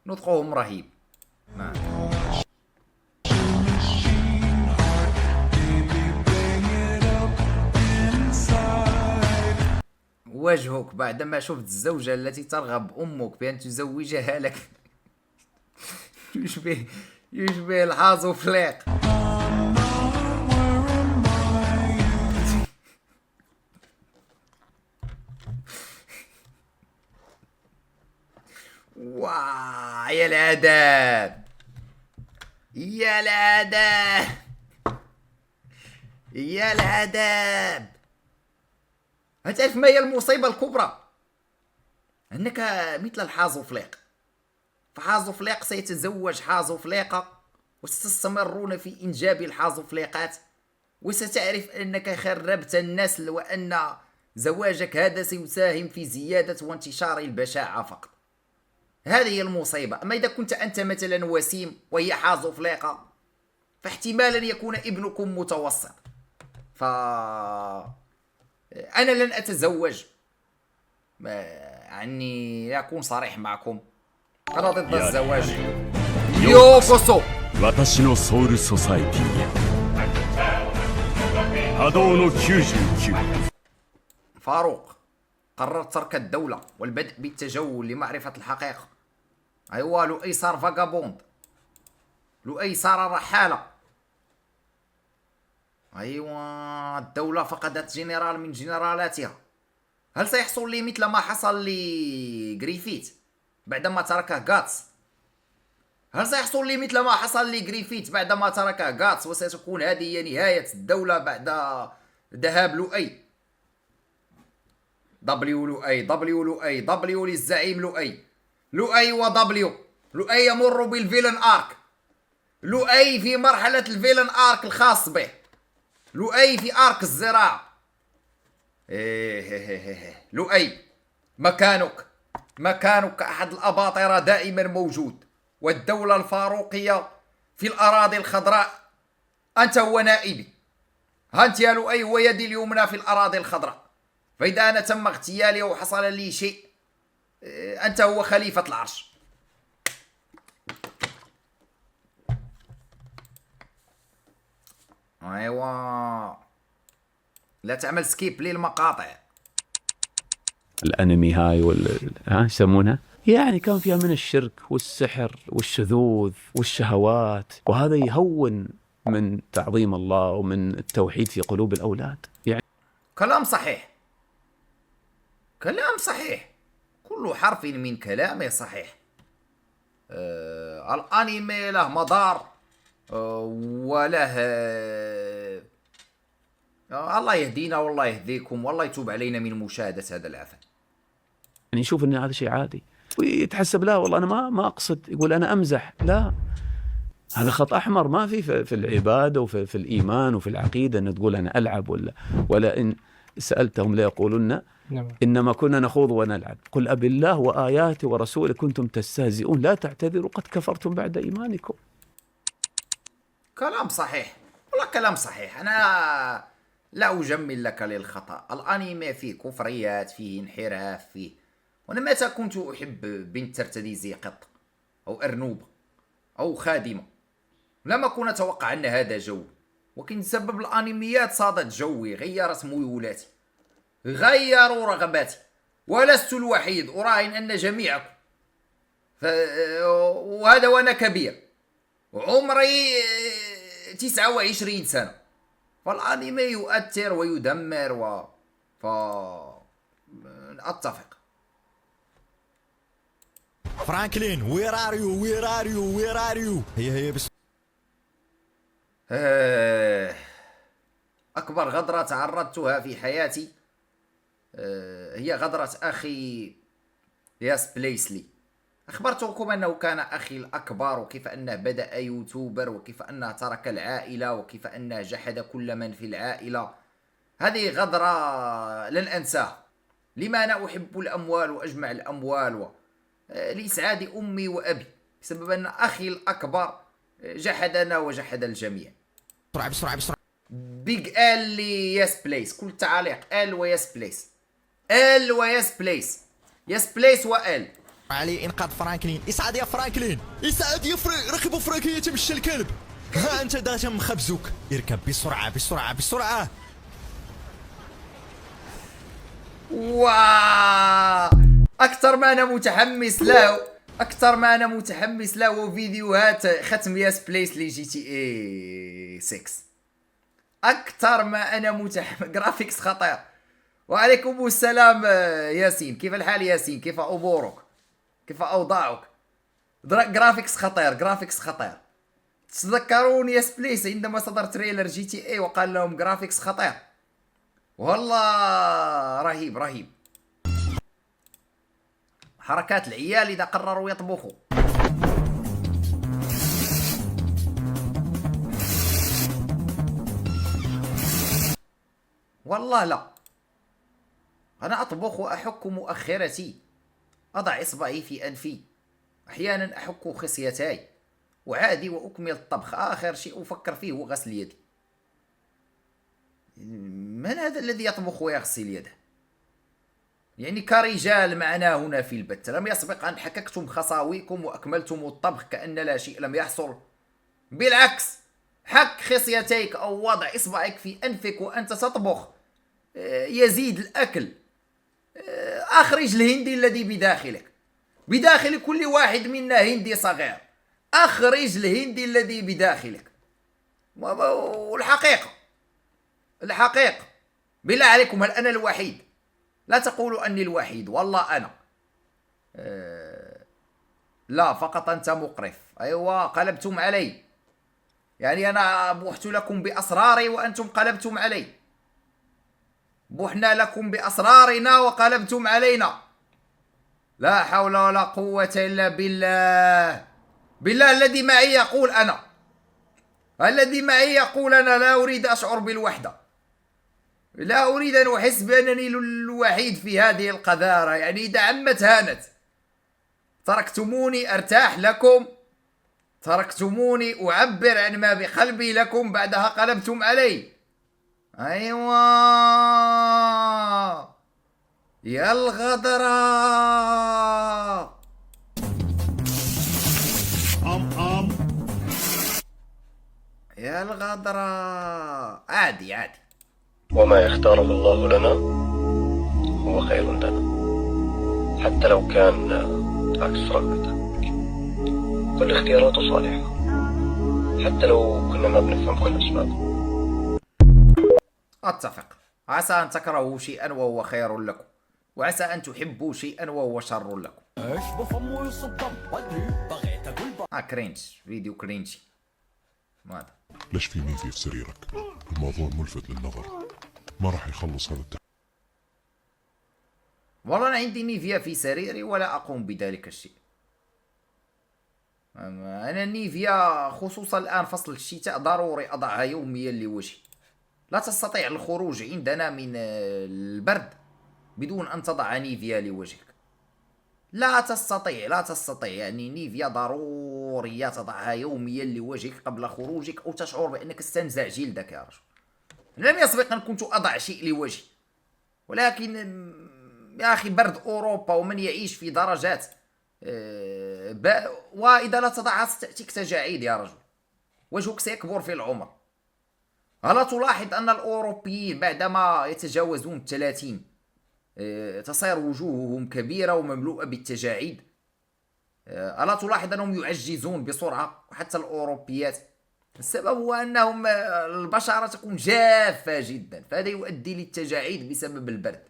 نطقهم رهيب. وجهك بعدما شفت الزوجة التي ترغب أمك بأن تزوجها لك يشبه الحازوفليق. واه يا العذاب، يا العذاب، يا العذاب. هتعرف ما هي المصيبة الكبرى؟ أنك مثل الحازوفليق، فحازوفليق سيتزوج حازوفليقة وستستمرون في إنجاب الحازوفليقات، وستعرف أنك خربت النسل وأن زواجك هذا سيساهم في زيادة وانتشار البشاعة فقط. هذه هي المصيبة. أما إذا كنت أنت مثلا وسيم وهي حازوفليقة فاحتمالا يكون ابنكم متوسط. أنا لن أتزوج، يعني أكون صريح معكم، أنا ضد الزواج. يوكوسو 私のソウルソサイティへ波動の99 فاروق قرر ترك الدولة والبدء بالتجول لمعرفة الحقيقة. أيوا لؤي صار فاغابوند، لؤي صار رحالة. أيوا الدولة فقدت جنرال من جنرالاتها. هل سيحصل لي مثل ما حصل لغريفيت بعدما تركه غاتس؟ هل سيحصل لي مثل ما حصل لغريفيت بعدما تركه غاتس، وستكون هذه هي نهاية الدولة بعد ذهاب لؤي؟ دبليو لؤي، دبليو لؤي، دبليو للزعيم لؤي، لؤي ودبليو. لؤي يمر بالفيلن آرك، لؤي في مرحلة الفيلن آرك الخاص به، لؤي في آرك الزراعة. لؤي مكانك أحد الأباطرة دائما موجود، والدولة الفاروقية في الأراضي الخضراء أنت هو نائبي. هانت يا لؤي هو يدي اليمنى في الأراضي الخضراء، فإذا أنا تم اغتيالي وحصل لي شيء أنت هو خليفة العرش. أيوا لا تعمل سكيب للمقاطع. الانمي هاي ها يسمونها، يعني كان فيها من الشرك والسحر والشذوذ والشهوات، وهذا يهون من تعظيم الله ومن التوحيد في قلوب الأولاد. يعني كلام صحيح، كلام صحيح، كل حرف من كلامه صحيح. الأنمي له مدار وله الله يهدينا والله يهديكم والله يتوب علينا من مشاهدة هذا العفن. يعني يشوف ان هذا شيء عادي ويتحسب لا والله انا ما اقصد، يقول انا امزح. لا، هذا خط احمر ما في العباده وفي الايمان وفي العقيده ان تقول انا العب ولا ان سالتهم ليقولن انما كنا نخوض ونلعب قل ابي الله واياته ورسوله كنتم تستهزئون لا تعتذروا قد كفرتم بعد ايمانكم. كلام صحيح والله، كلام صحيح. انا لا اجمل لك للخطا. الانمي فيه كفريات، فيه انحراف، فيه. وانا متى كنت احب بنت ترتدي زي قط او ارنوبه او خادمه؟ لما كنت اتوقع ان هذا جو، ولكن سبب الانميات صادت جوي، غيرت ميولاتي، غيروا رغباتي، ولست الوحيد. اراهن ان جميعكم وهذا وانا كبير وعمري 29 سنة. فالانمي يؤثر ويدمر اتفق. فرانكلين وير ار يو هي بس. اكبر غدرة تعرضتها في حياتي هي غدرة اخي ياس بليسلي. أخبرتكم أنه كان أخي الأكبر، وكيف أنه بدأ يوتيوبر، وكيف أنه ترك العائلة، وكيف أنه جحد كل من في العائلة. هذه غدرة لن أنساها. لما أنا أحب الأموال وأجمع الأموال لإسعاد أمي وأبي، بسبب أن أخي الأكبر جحدنا وجحد الجميع. بسرعة بيج آل لياس بليس. كل التعاليق آل وياس بليس، آل وياس بليس، ياس بليس وآل. علي انقاذ فرانكلين. اسعد يا فرانكلين، اسعد يا ركبوا فرانكلين تمشى الكلب. ها انت داغ مخبزوك. اركب بسرعة. اكثر ما انا متحمس له هو فيديوهات ختم ياس بليس لي GTA 6. اكثر ما انا جرافيكس خطير. وعليكم السلام ياسين، كيف الحال ياسين؟ كيف امورك؟ كيف اوضاعك؟ جرافيكس خطير. تذكرون ياس بليس عندما صدر تريلر GTA وقال لهم جرافيكس خطير؟ والله رهيب. حركات العيال اذا قرروا يطبخوا. والله لا، انا اطبخ واحك مؤخرتي، اضع اصبعي في انفي، احيانا احك خصيتاي وعادي واكمل الطبخ. اخر شيء افكر فيه هو غسل يدي. من هذا الذي يطبخ ويغسل يده؟ يعني كرجال معنا هنا في البث، لم يسبق ان حككتم خصاويكم واكملتم الطبخ كأن لا شيء لم يحصل؟ بالعكس، حك خصيتيك او وضع اصبعك في انفك وانت تطبخ يزيد الاكل. اخرج الهندي الذي بداخلك. بداخل كل واحد منا هندي صغير. اخرج الهندي الذي بداخلك. والحقيقة بالله عليكم، هل انا الوحيد؟ لا تقولوا اني الوحيد، والله انا لا، فقط انت مقرف. ايوه، قلبتم علي. يعني انا بوحت لكم باسراري وانتم قلبتم علي. بوحنا لكم باسرارنا وقلبتم علينا. لا حول ولا قوة الا بالله الذي معي يقول انا. لا اريد اشعر بالوحدة، لا اريد ان احس بانني الوحيد في هذه القذارة. يعني اذا عمت هانت. تركتموني ارتاح لكم، تركتموني اعبر عن ما بقلبي لكم، بعدها قلبتم علي. ايوه يا الغدرة. يا الغدرة. عادي. وما يختاره الله لنا هو خير لنا، حتى لو كان عكس رغبته. كل اختياراته صالحة، حتى لو كنا ما بنفهم كل أسبابه. أتفق. عسى أن تكرهوا شيئا وهو خير لكم، وعسى أن تحبوا شيئا وهو شر لكم. كرينج، فيديو كرينجي. ماذا؟ ليش في ميديا في سريرك؟ الموضوع ملفت للنظر، ما راح يخلص هذا والله أنا عندي نيفيا في سريري ولا أقوم بذلك الشيء. أنا نيفيا خصوصا الآن فصل الشتاء ضروري أضعها يوميا لوجهي. لا تستطيع الخروج عندنا من البرد بدون أن تضع نيفيا لوجهك. لا تستطيع يعني نيفيا ضرورية تضعها يوميا لوجهك قبل خروجك أو تشعر بأنك استنزع جلدك يا رجل. لم يسبق أن كنت أضع شيء لوجهي، ولكن يا أخي برد أوروبا ومن يعيش في درجات وإذا لا تضعها ستأتيك تجاعيد يا رجل، وجهك سيكبر في العمر. ألا تلاحظ أن الأوروبيين بعدما يتجاوزون 30 تصير وجوههم كبيرة ومملوءة بالتجاعيد؟ ألا تلاحظ أنهم يعجزون بسرعة حتى الأوروبيات؟ السبب هو أنهم البشرة تكون جافة جدا، فهذا يؤدي للتجاعيد بسبب البرد.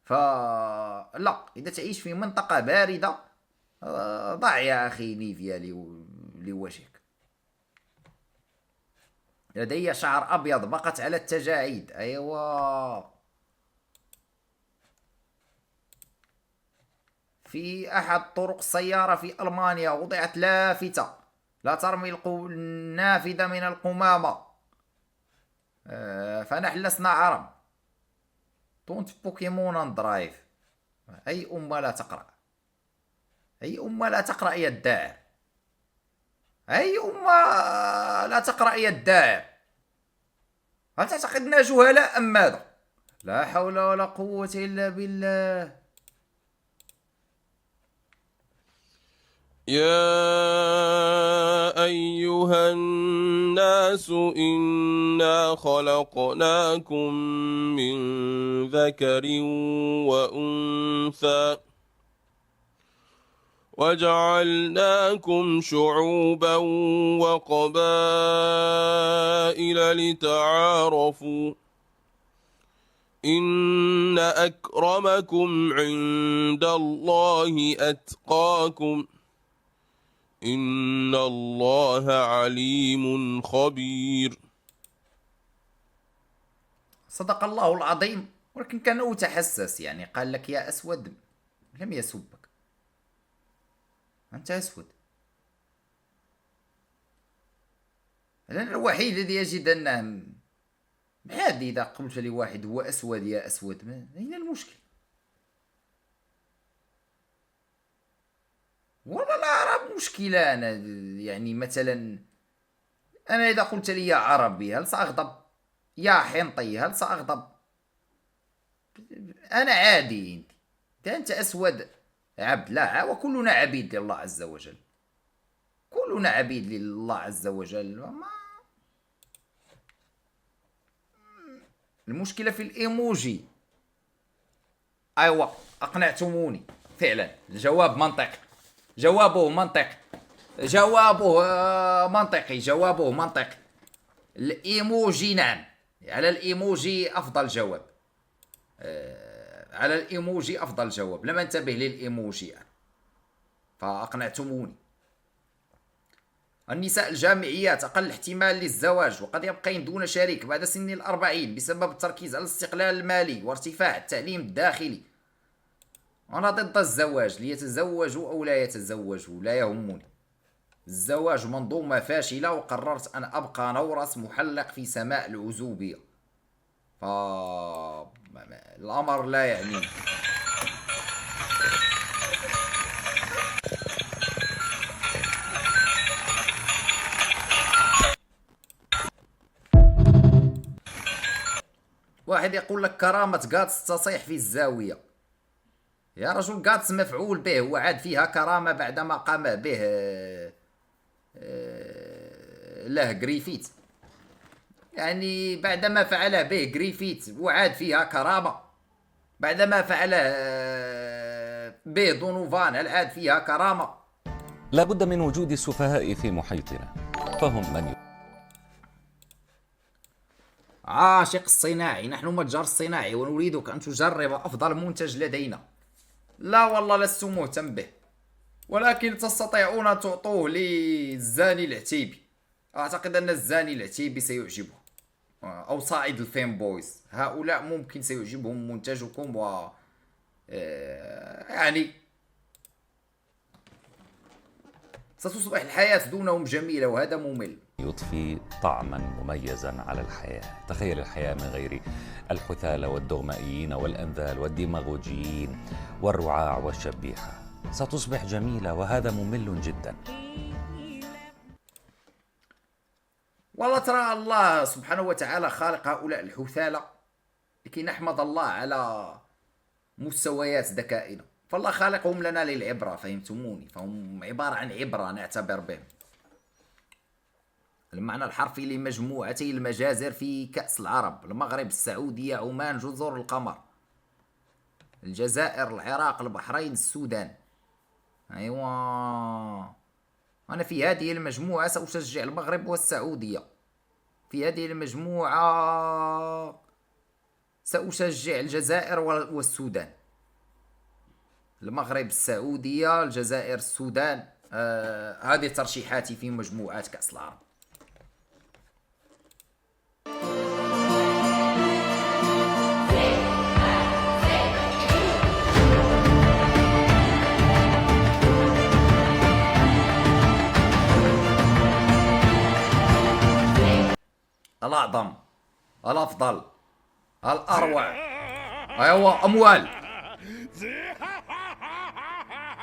فلا، إذا تعيش في منطقة باردة ضع يا أخي نيفيا لوجهك. لدي شعر أبيض بقت على التجاعيد. أيوة، في أحد طرق السيارة في ألمانيا وضعت لافتة: لا ترمي النافذة من القمامة. فنحن لسنا عرب. دونت بوكيمون درايف. أي أمة لا تقرأ، أي أمة لا تقرأ يا الداعر، أي أمة لا تقرأ يا الداعر. هل تعتقدنا جهلاء أم ماذا؟ لا حول ولا قوة إلا بالله. يا أيها الناس إنا خلقناكم من ذكر وأنثى وجعلناكم شعوبا وقبائل لتعارفوا إن أكرمكم عند الله أتقاكم إن الله عليم خبير. صدق الله العظيم، ولكن كان متحسس، يعني قال لك يا أسود، لم يسبك، أنت أسود. أنا الوحيد الذي يجد أنه عادي إذا قلت لواحد هو أسود يا أسود، أين المشكل؟ والله لا أرى مشكلة. أنا يعني مثلا أنا إذا قلت لي يا عربي هل سأغضب؟ يا حنطي هل سأغضب؟ أنا عادي. أنت أسود عبد، لا، وكلنا عبيد لله عز وجل، كلنا عبيد لله عز وجل. المشكلة في الإيموجي. أيوة، أقنعتموني فعلا. الجواب منطقي، جوابه منطقي، جوابه منطقي. الإيموجي، نعم، على الإيموجي أفضل جواب. على الإيموجي أفضل جواب. لم انتبه للإيموجي يعني. فأقنعتموني. النساء الجامعيات أقل احتمال للزواج وقد يبقين دون شريك بعد سن 40 بسبب التركيز على الاستقلال المالي وارتفاع التعليم الداخلي. أنا ضد الزواج، ليتزوجوا أو لا يتزوجوا لا يهمني. الزواج منظومة فاشلة، وقررت أن أبقى نورس محلق في سماء العزوبية. الأمر لا يعنيني. واحد يقول لك كرامة غاتس تصيح في الزاوية. يا رجل، غاتس مفعول به، وعاد فيها كرامة بعدما قام به له جريفيت. يعني بعدما فعله به جريفيت وعاد فيها كرامة، بعدما فعله به دونوفان هل عاد فيها كرامة؟ لا بد من وجود السفهاء في محيطنا، فهم من عاشق الصناعي. نحن متجر الصناعي ونريدك أن تجرب أفضل منتج لدينا. لا والله لست مهتم به، ولكن تستطيعون أن تعطوه للزاني العتيبي. أعتقد أن الزاني العتيبي سيعجبه، أو صائد الفين بويز. هؤلاء ممكن سيعجبهم منتجكم يعني ستصبح الحياة دونهم جميلة وهذا ممل. يضفي طعما مميزا على الحياة. تخيل الحياة من غير الحثالة والدغمائيين والأنذال والديماغوجيين والرعاع والشبيحة. ستصبح جميلة وهذا ممل جدا. والله ترى الله سبحانه وتعالى خالق هؤلاء الحثالة لكي نحمد الله على مستويات ذكائنا، فالله خالقهم لنا للعبرة، فهمتموني؟ فهم عبارة عن عبرة نعتبر بهم. المعنى الحرفي لمجموعتي المجازر في كأس العرب: المغرب، السعودية، عمان، جزر القمر، الجزائر، العراق، البحرين، السودان. أيوة، أنا في هذه المجموعة سأشجع المغرب والسعودية. في هذه المجموعة سأشجع الجزائر والسودان. المغرب، السعودية، الجزائر، السودان. هذه ترشيحاتي في مجموعات كأس العرب. الأعظم، الأفضل، الأروع، أيوة، أموال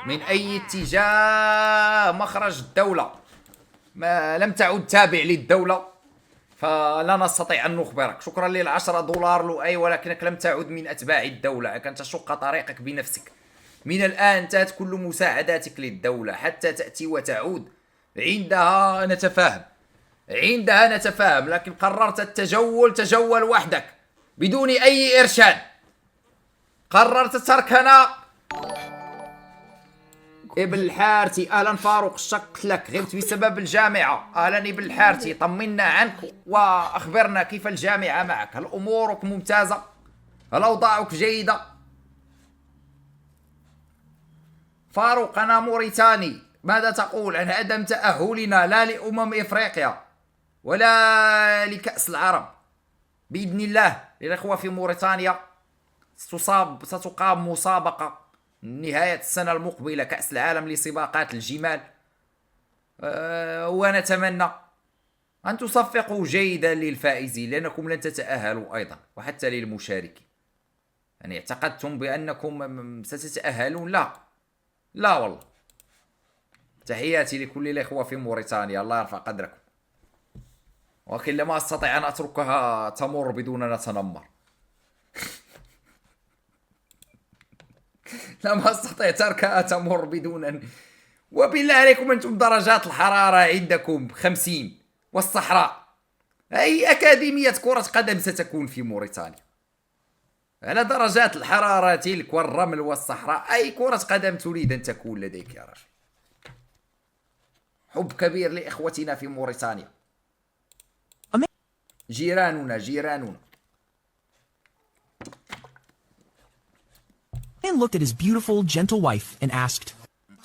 من أي اتجاه مخرج الدولة ما لم تعد تابع للدولة فلا نستطيع أن نخبرك. شكرا $10 لؤي، ولكنك لم تعد من أتباع الدولة، كنت تشق طريقك بنفسك. من الآن انتهت كل مساعداتك للدولة حتى تأتي وتعود، عندها نتفاهم، لكن قررت التجول، تجول وحدك بدون أي إرشاد. قررت تركنا. ابن الحارثي، أهلا فاروق، شكرا لك، غبت بسبب الجامعة. أهلا ابن الحارثي، طمنا عنك وأخبرنا كيف الجامعة معك. هل أمورك ممتازة؟ هل أوضاعك جيدة؟ فاروق، أنا موريتاني، ماذا تقول عن عدم تأهلنا لا لأمم إفريقيا ولا لكأس العرب؟ بإذن الله للإخوة في موريتانيا ستقام مسابقة نهاية السنة المقبلة، كأس العالم لسباقات الجمال، ونتمنى أن تصفقوا جيدا للفائزين لأنكم لن تتأهلوا أيضا، وحتى للمشاركين. يعني اعتقدتم بأنكم ستتأهلون؟ لا والله. تحياتي لكل الإخوة في موريتانيا، الله يرفع قدركم، ولكن لما أستطيع أن أتركها تمر بدون أن نتنمر. لما أستطيع تركها تمر بدون أن... وبالله عليكم أنتم درجات الحرارة عندكم 50 والصحراء، أي أكاديمية كرة قدم ستكون في موريتانيا على درجات الحرارة تلك والرمل والصحراء؟ أي كرة قدم تريد أن تكون لديك يا رجل؟ حب كبير لإخوتنا في موريتانيا، جيراننا. Man looked at his beautiful, gentle wife and asked,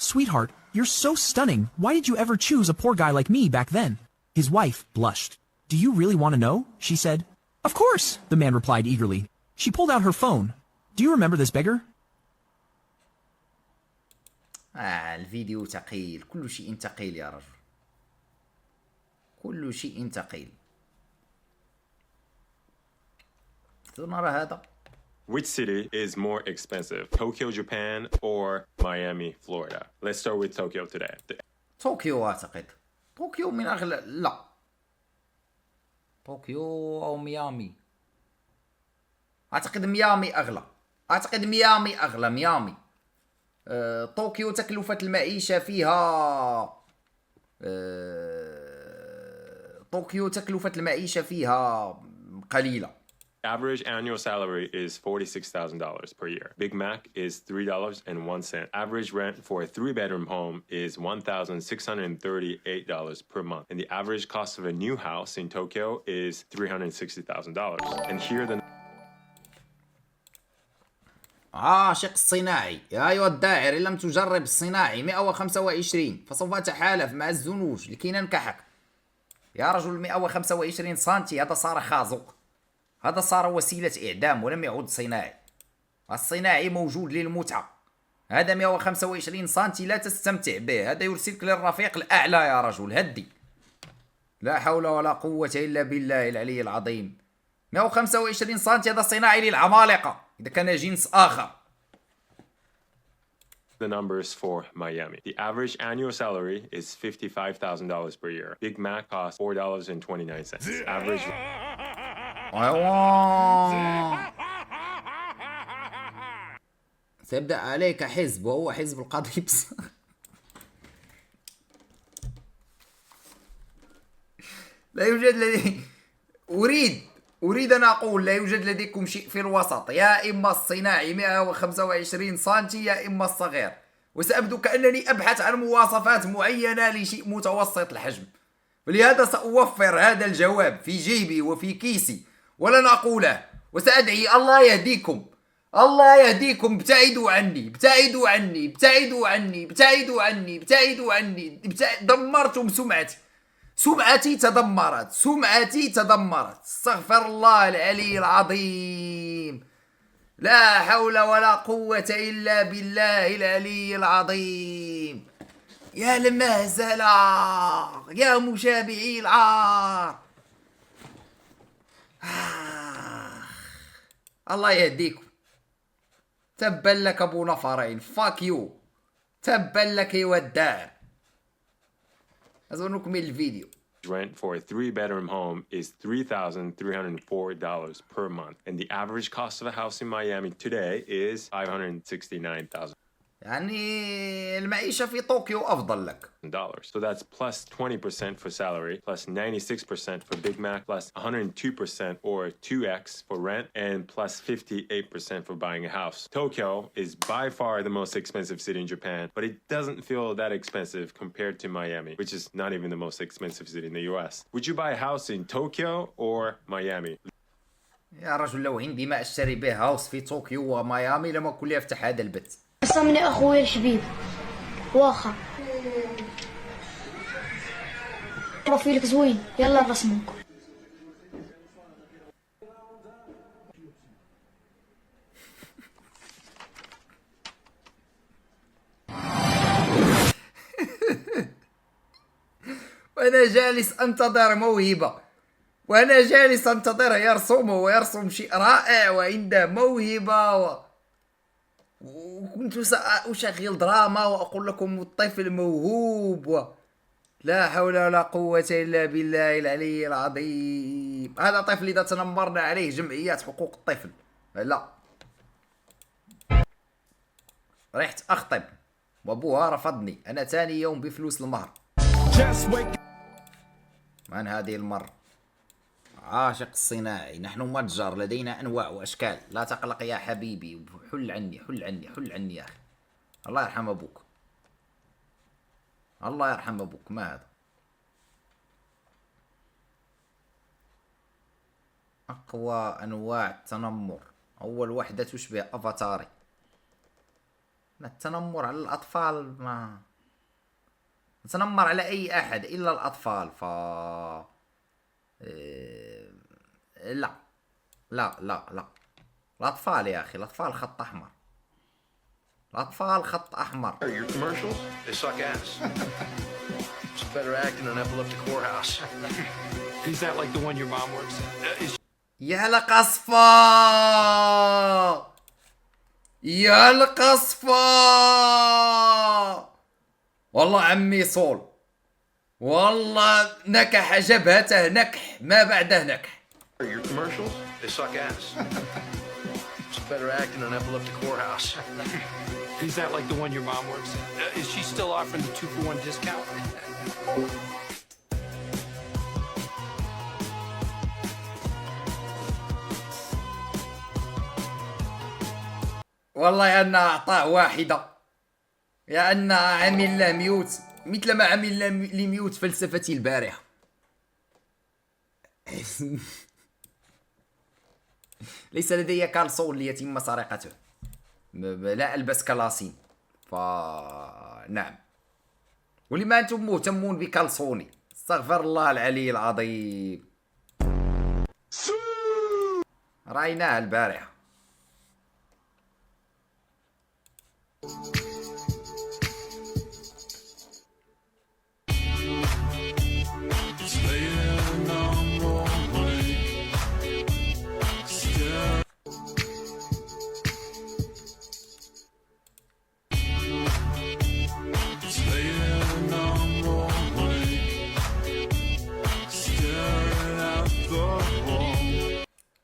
"Sweetheart, you're so stunning. Why did you ever choose a poor guy like me back then?" His wife blushed. "Do you really want to know?" she said. "Of course," the man replied eagerly. She pulled out her phone. "Do you remember this beggar?" الفيديو ثقيل، كل شيء ثقيل يا رجل، كل شيء ثقيل. نرى هذا. Which city is more expensive, Tokyo, Japan, or Miami, Florida? Let's start with Tokyo today. طوكيو أعتقد. طوكيو من أغلى. لا، طوكيو أو ميامي. أعتقد ميامي أغلى. ميامي. طوكيو تكلفة المعيشة فيها قليلة. Average annual salary is $46,000 per year. Big Mac is $3.01. Average rent for a 3-bedroom home is $1,638 per month. And the average cost of a new house in Tokyo is $360,000. And here the عاشق الصناعي. يا أيها الداعر، إن لم تجرب الصناعي 125 فسوف أتحالف مع الزنوج لكي ننكحك. يا رجل 125 سنتي، هذا صار خازق، هذا صار وسيلة إعدام ولم يعد صناعي. الصناعي موجود للمتعة. هذا 125 سنتي لا تستمتع به، هذا يرسلك للرفيق الأعلى يا رجل. هدي، لا حول ولا قوة إلا بالله العلي العظيم. 125 سنتي هذا صناعي للعمالقة إذا كان جنس آخر. The numbers for Miami. The average annual salary is $55,000 per year. Big Mac costs $4.29. Average. سيبدأ عليك حزب وهو حزب القضيبس. لا يوجد لدي أريد أن أقول لا يوجد لديكم شيء في الوسط، يا إما الصناعي 125 سنتي يا إما الصغير، وسأبدو كأنني أبحث عن مواصفات معينة لشيء متوسط الحجم، ولهذا سأوفر هذا الجواب في جيبي وفي كيسي ولن أقوله، وسأدعي الله يهديكم. الله يهديكم. ابتعدوا عني، ابتعدوا عني، ابتعدوا عني، ابتعدوا عني، ابتعدوا عني. دمرتم سمعتي، سمعتي تدمرت، سمعتي تدمرت. استغفر الله العلي العظيم. لا حول ولا قوة إلا بالله العلي العظيم. يا المهزلة، يا مشابعي العار. الله يهديكم. تبا لك ابو نفرين. فاك يو. تبا لك يا وداع. اظن نكمل الفيديو. Rent for a 3-bedroom home is $3,304 per month, and the average cost of a house in Miami today is $569,000. يعني المعيشة في طوكيو أفضل لك. So that's plus 20% for salary, plus 96% for Big Mac, plus 102% or 2x for rent, and plus 58% for buying a house. Tokyo is by far the most expensive city in Japan, but it doesn't feel that expensive compared to Miami, which is not even the most expensive city in the US. Would you buy a house in Tokyo or Miami? يا رجل لو عندي ما أشتري به هاوس في طوكيو وميامي لما كل يفتح هذا البث. رسمني أخوي الحبيب واخا بروفيلك زوين، يلا نرسموك. وأنا جالس أنتظر موهبة، وأنا جالس أنتظر يرسم ويرسم شيء رائع وعنده موهبة وكنت سأشغل دراما وأقول لكم الطفل موهوب لا حول ولا قوة إلا بالله العلي العظيم. هذا طفل إذا تنمرنا عليه جمعيات حقوق الطفل. لا، رحت أخطب وأبوها رفضني. أنا ثاني يوم بفلوس المهر. من هذه المرة عاشق الصناعي. نحن متجر، لدينا أنواع وأشكال. لا تقلق يا حبيبي. حل عني، حل عني، حل عني يا أخي. الله يرحم أبوك، الله يرحم أبوك. ما هذا؟ أقوى أنواع التنمر. أول وحدة تشبه أفاتاري. التنمر على الأطفال ما نتنمر على أي أحد إلا الأطفال. لا لا لا لا، الأطفال يا أخي، الأطفال خط أحمر، الأطفال خط أحمر. Your commercials, they suck ass. It's better acting than epileptic whorehouse. Is that like the one your mom works at? يا القصفة، يا القصفة. والله عمي صول، والله نكح جبهته نكح ما بعده نكح. Your commercials, they suck ass. It's better acting than epileptic whorehouse. Is that like the one your mom works at? Is she still offering the 2-for-1 discount? والله يا أنها أعطاه واحدة، يا أنها عمل له ميوت مثل ما عمل لي ميوت فلسفتي البارحة. ليس لدي كالسون ليتم سرقته. لا ألبس كلاسين. نعم. ولما أنتم مهتمون بكالسوني؟ استغفر الله العلي العظيم. رأيناها البارحة.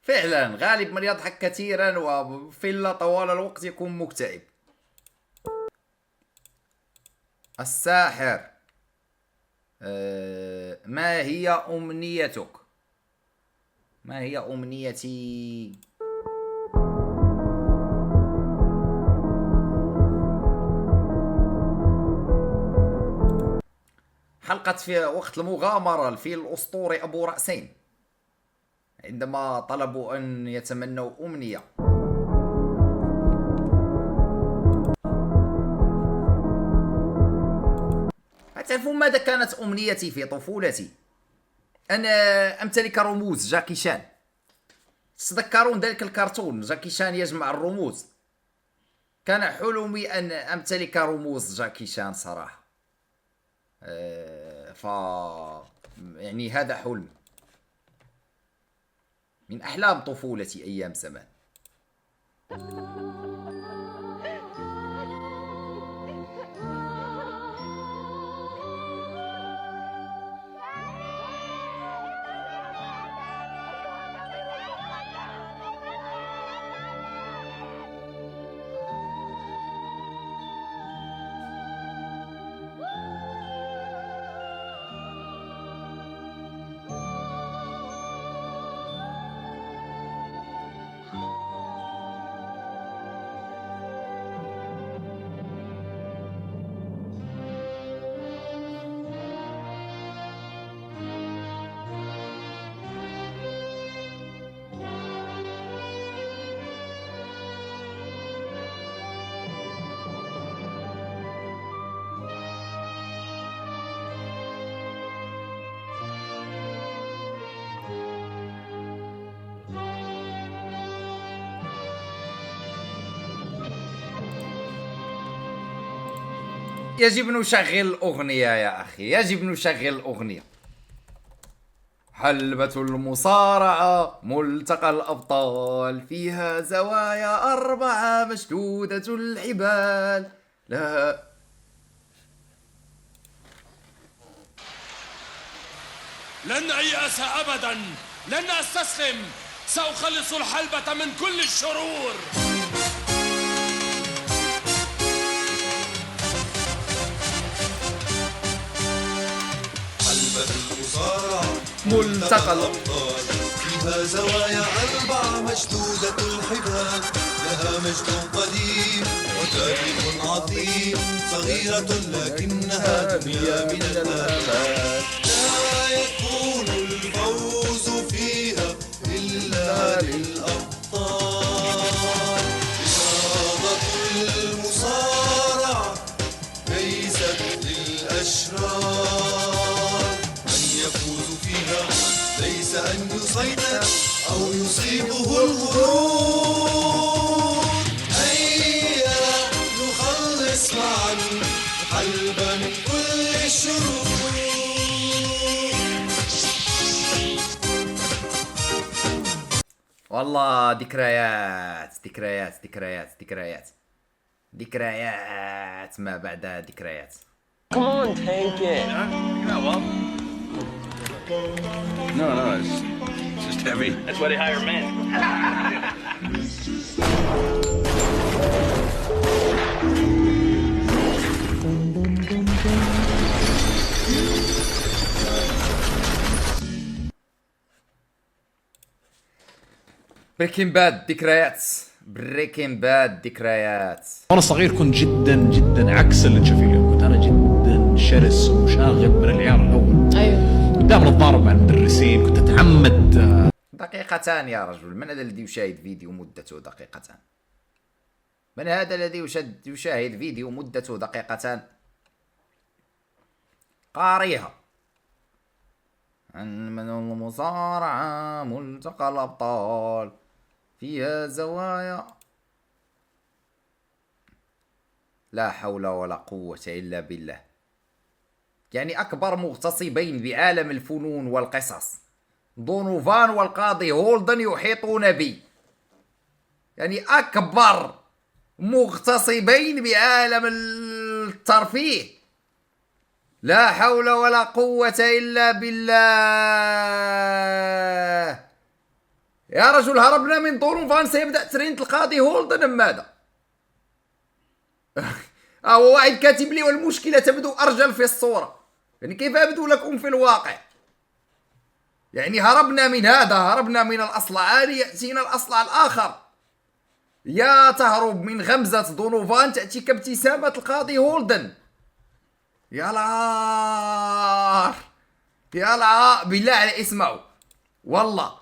فعلا غالب من يضحك كثيرا وفي طوال الوقت يكون مكتئب. الساحر، ما هي أمنيتك؟ ما هي أمنيتي؟ حلقة في وقت المغامرة الفيل الأسطوري أبو رأسين عندما طلبوا أن يتمنوا أمنية. تعرفون ماذا كانت أمنيتي في طفولتي؟ أن أمتلك رموز جاكي شان. تتذكرون ذلك الكرتون جاكي شان يجمع الرموز؟ كان حلمي أن أمتلك رموز جاكي شان صراحة. يعني هذا حلم من أحلام طفولتي أيام زمان. يجب نشغل الأغنية يا أخي، يجب نشغل الأغنية. حلبة المصارعة ملتقى الأبطال، فيها زوايا 4 مشدودة الحبال. لا لن أيأس أبدا، لن أستسلم، سأخلص الحلبة من كل الشرور. ملتقى الأبطال، فيها زوايا 4 مشدودة الحبال، لها مجد قديم وتاريخ عظيم، صغيرة لكنها دنيا من الآمال. لا يكون الفوز فيها إلا للأبطال. رياضة المصارعة ليست للأشرار، ليس أن يسيطر أو يصيبه الغرور. هيا نخلص معا حلبا من كل الشرور. والله ذكريات ذكريات ذكريات ذكريات ذكريات ما بعدها ذكريات. Come on, take it. No, it's just heavy. That's why they hire men. بريكنج باد ذكريات، بريكنج باد ذكريات. وانا صغير كنت جدا جدا عكس اللي تشوفيه، كنت انا جدا شرس ومشاغب من العيار الاول. ايوه كنت دائما اتضارب مع المدرسين، كنت اتعمد. دقيقتان يا رجل، من هذا الذي يشاهد فيديو مدته دقيقتان؟ من هذا الذي يشاهد فيديو مدته دقيقتان؟ قاريها. من المصارعة ملتقى الأبطال، فيها زوايا لا حول ولا قوة إلا بالله. يعني أكبر مغتصبين بعالم الفنون والقصص دونوفان والقاضي هولدن يحيطون بي. يعني أكبر مغتصبين بعالم الترفيه. لا حول ولا قوة إلا بالله. يا رجل هربنا من دونوفان، سيبدأ ترند القاضي هولدن أم ماذا؟ هو واحد كاتب لي والمشكلة تبدو أرجل في الصورة. يعني كيف أبدو لكم في الواقع؟ يعني هربنا من هذا، هربنا من الأصلع، يأتينا الأصلع الآخر. يا تهرب من غمزة دونوفان تأتيك ابتسامة القاضي هولدن. يا العار يا العار بالله على اسمعوا، والله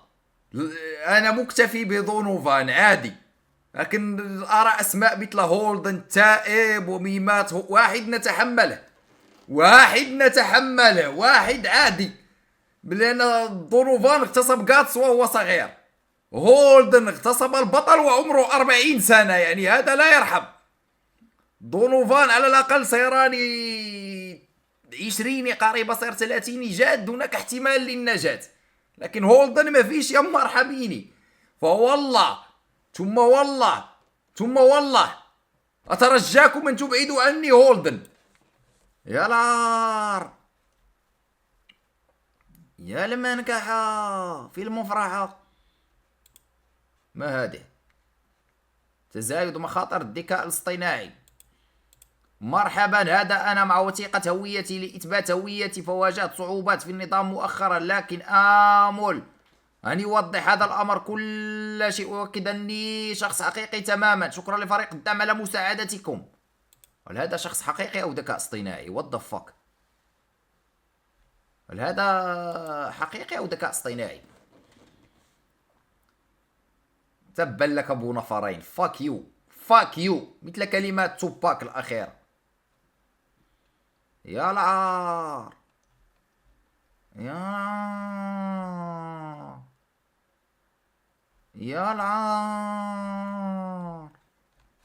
أنا مكتفي بدونوفان عادي، لكن أرى أسماء مثل هولدن تائب وميمات واحد نتحمله، واحد عادي. لأن دونوفان اغتصب غاتس وهو صغير، هولدن اغتصب البطل وعمره 40 سنة، يعني هذا لا يرحم. دونوفان على الأقل سيراني 20 قريبة صير 30 جاد، هناك احتمال للنجاة، لكن هولدن ما فيش يا مرحبيني. فوالله ثم والله أترجاكم أن تبعدوا عني هولدن. يا العار يا المنكحة في المفرحة. ما هذه؟ تزايد مخاطر الذكاء الاصطناعي. مرحبا، هذا أنا مع وثيقة هويتي لإثبات هويتي، فواجهت صعوبات في النظام مؤخرا، لكن آمل أن يوضح هذا الأمر كل شيء ويؤكد أني شخص حقيقي تماما. شكرا لفريق الدعم على مساعدتكم. هل هذا شخص حقيقي أو ذكاء اصطناعي؟ What the fuck؟ هل هذا حقيقي أو ذكاء اصطناعي؟ تبا لك أبو نفرين. fuck you مثل كلمات توباك الأخيرة. يا العار يا العار.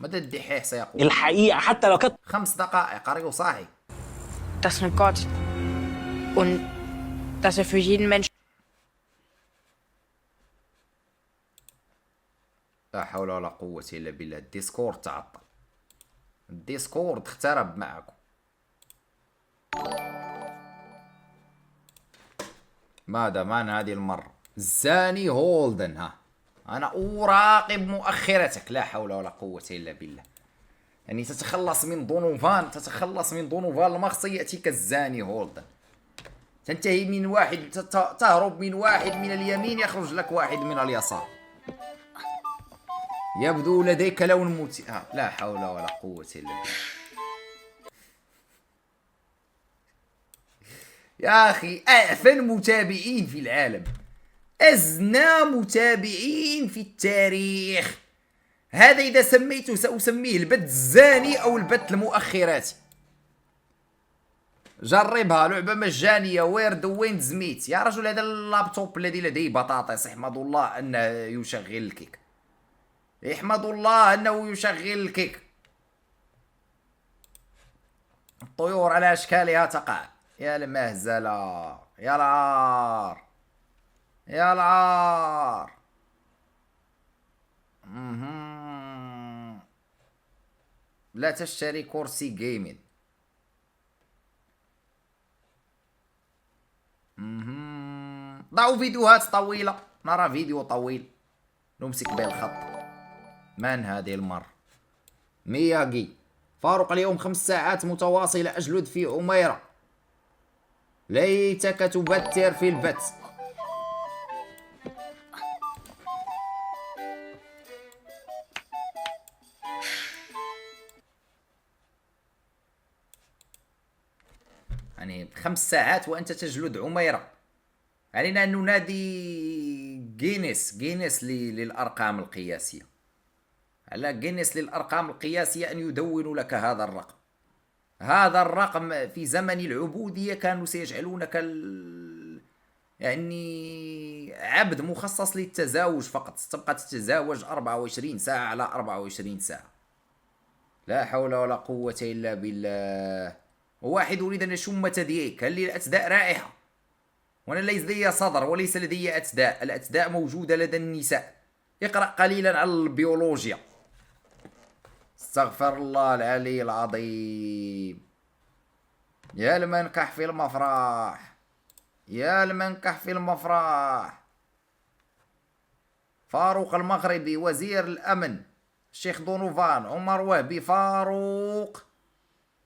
مدى الدحيح سيقول الحقيقة حتى لو كانت 5 دقائق قريب صاحي. Das mit Gott und dass er für jeden Menschen. لا حول ولا قوة إلا بالله. الديسكورد تعطل، الديسكورد اخترب معكم. ماذا من هذه المرة؟ الزاني هولدن. ها أنا أراقب مؤخرتك. لا حول ولا قوة إلا بالله. يعني تتخلص من دونوفان المخصي، يأتيك الزاني هولدن. تنتهي من واحد، تهرب من واحد من اليمين يخرج لك واحد من اليسار. يبدو لديك لون لا حول ولا قوة إلا بالله. يا أخي أعفن متابعين في العالم، أزنى متابعين في التاريخ. هذا إذا سميته سأسميه البت الزاني أو البت المؤخرات. جربها، لعبة مجانية. وين زميت يا رجل؟ هذا اللابتوب الذي لديه بطاطس، احمد الله أنه يشغل الكيك، احمد الله أنه يشغل الكيك. الطيور على أشكالها تقع. يا المهزلة يا العار يا العار. لا تشتري كرسي جيمنج. ضعوا فيديوهات طويلة، نرى فيديو طويل نمسك به الخط. من هذه المرة؟ مياغي. فاروق اليوم 5 ساعات متواصلة أجلد في عميرة. ليتك تبتر في البت. يعني 5 ساعات وأنت تجلد عميرة. علينا أن ننادي جينيس للأرقام القياسية. على جينيس للأرقام القياسية أن يدونوا لك هذا الرقم. هذا الرقم في زمن العبودية كانوا سيجعلونك يعني عبد مخصص للتزاوج فقط، تبقى تتزاوج 24 ساعة على 24 ساعة. لا حول ولا قوة إلا بالله. وواحد أريد أن يشم ثدييك. هل لي الأثداء رائحة؟ وأنا ليس لدي صدر وليس لدي أثداء. الأثداء موجودة لدى النساء. اقرأ قليلا عن البيولوجيا. استغفر الله العلي العظيم. يا المنكح في المفرح، يا المنكح في المفرح. فاروق المغربي وزير الأمن الشيخ دونوفان عمر وهبي فاروق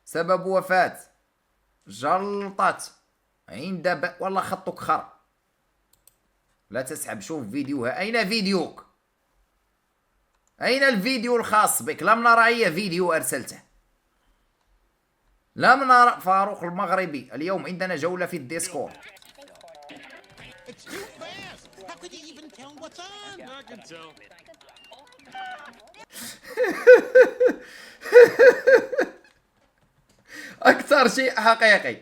سبب وفاة جلطة عند والله خطك خر. لا تسحب. شوف فيديوها. أين فيديوك؟ أين الفيديو الخاص بك؟ لم نرى أي فيديو أرسلته. لم نرى. فاروق المغربي اليوم عندنا جولة في الديسكورد. أكثر شيء حقيقي،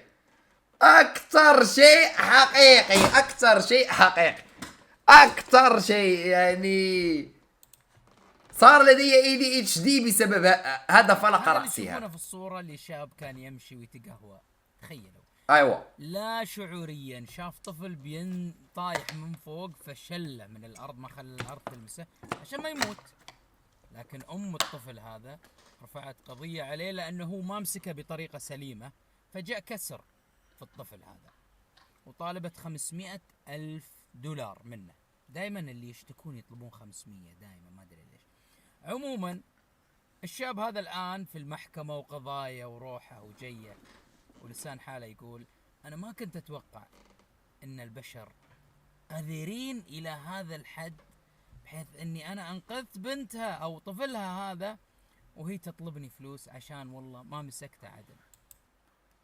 أكثر شيء حقيقي، أكثر شيء حقيقي، أكثر شيء يعني صار لدي ADHD بسبب هذا فلق رأسي. هذا في الصورة اللي شاب كان يمشي ويتقهوى. تخيلوا. أيوة. لا شعوريا شاف طفل طايح من فوق فشله من الأرض، ما خلى الأرض تلمسه عشان ما يموت. لكن أم الطفل هذا رفعت قضية عليه لأنه ما مسكه بطريقة سليمة، فجاء كسر في الطفل هذا وطالبت 500,000 دولار منه. دائما اللي يشتكون يطلبون 500 دائما، ما أدري ليش. عموما الشاب هذا الآن في المحكمة وقضايا وروحه وجيه، ولسان حاله يقول أنا ما كنت أتوقع أن البشر قذرين إلى هذا الحد بحيث أني أنا أنقذت بنتها أو طفلها هذا وهي تطلبني فلوس عشان والله ما مسكتها عدل.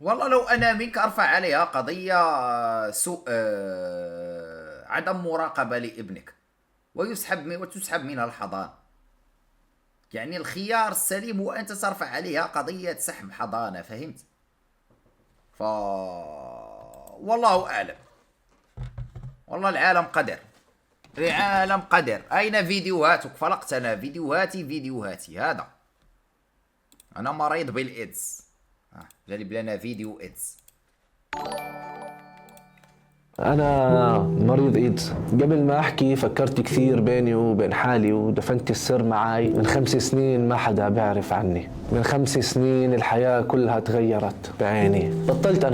والله لو أنا منك أرفع عليها قضية سوء عدم مراقبة لابنك وتسحب منها الحضانة. يعني الخيار السليم هو أنت ترفع عليها قضية سحب حضانة. فهمت؟ والله أعلم. والله العالم قدر، العالم قدر. أين فيديوهاتك؟ فلقتنا. فيديوهاتي هذا. أنا مريض بالإيدز. جالب لنا فيديو إيدز. أنا مريض إيدز. قبل ما أحكي فكرت كثير بيني وبين حالي ودفنت السر معاي. من 5 سنين ما حدا بيعرف عني. من 5 سنين الحياة كلها تغيرت بعيني. بطلت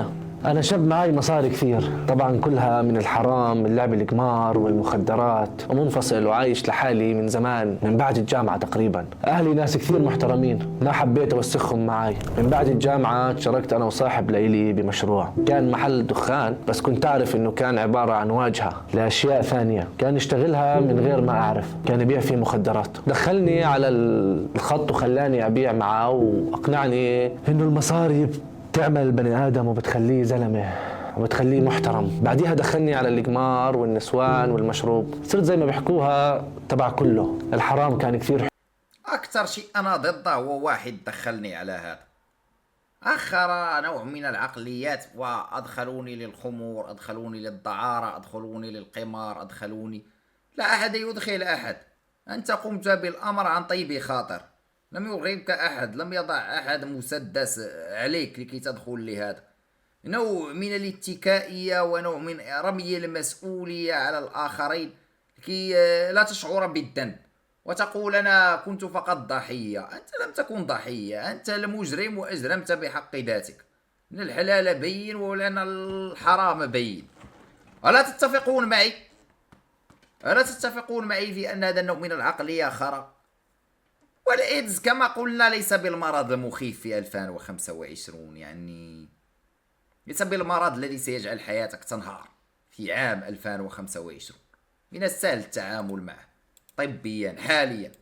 أنا شاب معاي مصاري كثير، طبعا كلها من الحرام، من لعب القمار والمخدرات، ومنفصل وعايش لحالي من زمان، من بعد الجامعة تقريبا. أهلي ناس كثير محترمين، ما حبيت أوسخهم معاي. من بعد الجامعة تشاركت أنا وصاحب لإلي بمشروع، كان محل دخان، بس كنت أعرف إنه كان عبارة عن واجهة لأشياء ثانية كان يشتغلها من غير ما أعرف. كان يبيع فيه مخدرات. دخلني على الخط وخلاني أبيع معه وأقنعني إنه المصاري تعمل البني آدم وبتخليه زلمة وبتخليه محترم. بعديها دخلني على القمار والنسوان والمشروب. صرت زي ما بيحكوها تبع كله. الحرام كان كثير. أكثر شيء أنا ضده هو واحد دخلني على هذا. أخر نوع من العقليات وأدخلوني للخمور، أدخلوني للدعارة، أدخلوني للقمار، أدخلوني. لا أحد يدخل أحد. أنت قمت بالأمر عن طيب خاطر. لم يرغبك أحد، لم يضع أحد مسدس عليك لكي تدخل لهذا. نوع من الاتكائية ونوع من رمي المسؤولية على الآخرين لكي لا تشعر بالذنب وتقول أنا كنت فقط ضحية. أنت لم تكن ضحية، أنت المجرم وأجرمت بحق ذاتك. إن الحلال بين ولأن الحرام بين. ألا تتفقون معي؟ ألا تتفقون معي في أن هذا النوع من العقلية خرا؟ والإيدز كما قلنا ليس بالمرض المخيف في 2025. يعني ليس بالمرض الذي سيجعل حياتك تنهار في عام 2025. من السهل التعامل معه طبيا حاليا.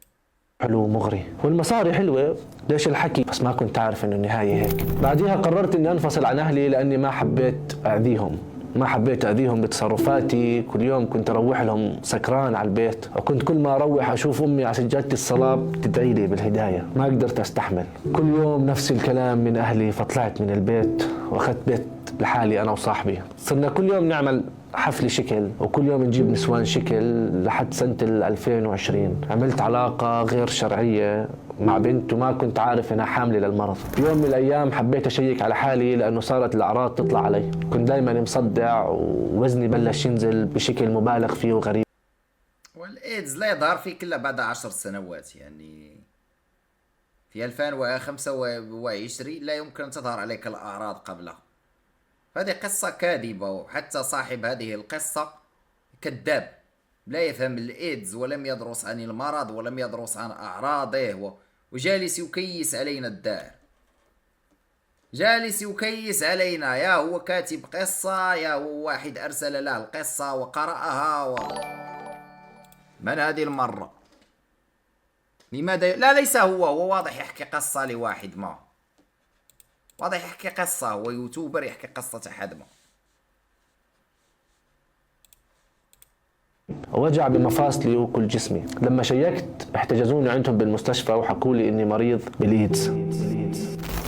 حلو مغري والمصاري حلوة، ليش الحكي؟ بس ما كنت عارف إنه النهاية هيك. بعديها قررت إني أنفصل عن أهلي لأني ما حبيت أذيهم بتصرفاتي. كل يوم كنت أروح لهم سكران على البيت، وكنت كل ما أروح أشوف أمي على سجادة الصلاة تدعي لي بالهداية. ما قدرت أستحمل كل يوم نفس الكلام من أهلي، فطلعت من البيت وأخذت بيت لحالي أنا وصاحبي. صرنا كل يوم نعمل حفل شكل وكل يوم نجيب نسوان شكل لحد سنة 2020. عملت علاقة غير شرعية مع بنت وما كنت عارف انها حاملة للمرض. في يوم من الايام حبيت اشيك على حالي لانه صارت الاعراض تطلع علي. كنت دايما مصدع ووزني بلش ينزل بشكل مبالغ فيه وغريب. والايدز لا يظهر فيك الا بعد 10 سنوات، يعني في 2025 لا يمكن ان تظهر عليك الاعراض قبلها. هذه قصة كاذبة، وحتى صاحب هذه القصة كذاب، لا يفهم الإيدز ولم يدرس عن المرض ولم يدرس عن أعراضه، وجالس يكيس علينا الدائر، جالس يكيس علينا. يا هو كاتب قصة، يا هو واحد أرسل له القصة وقرأها من هذه المرة؟ لماذا؟ لا ليس هو واضح يحكي قصة لواحد ما، واضح يحكي قصة، هو يوتيوبر يحكي قصة أحد ما. وجع بمفاصلي وكل جسمي. لما شيكت احتجزوني عندهم بالمستشفى وحكوا لي اني مريض بالايدز.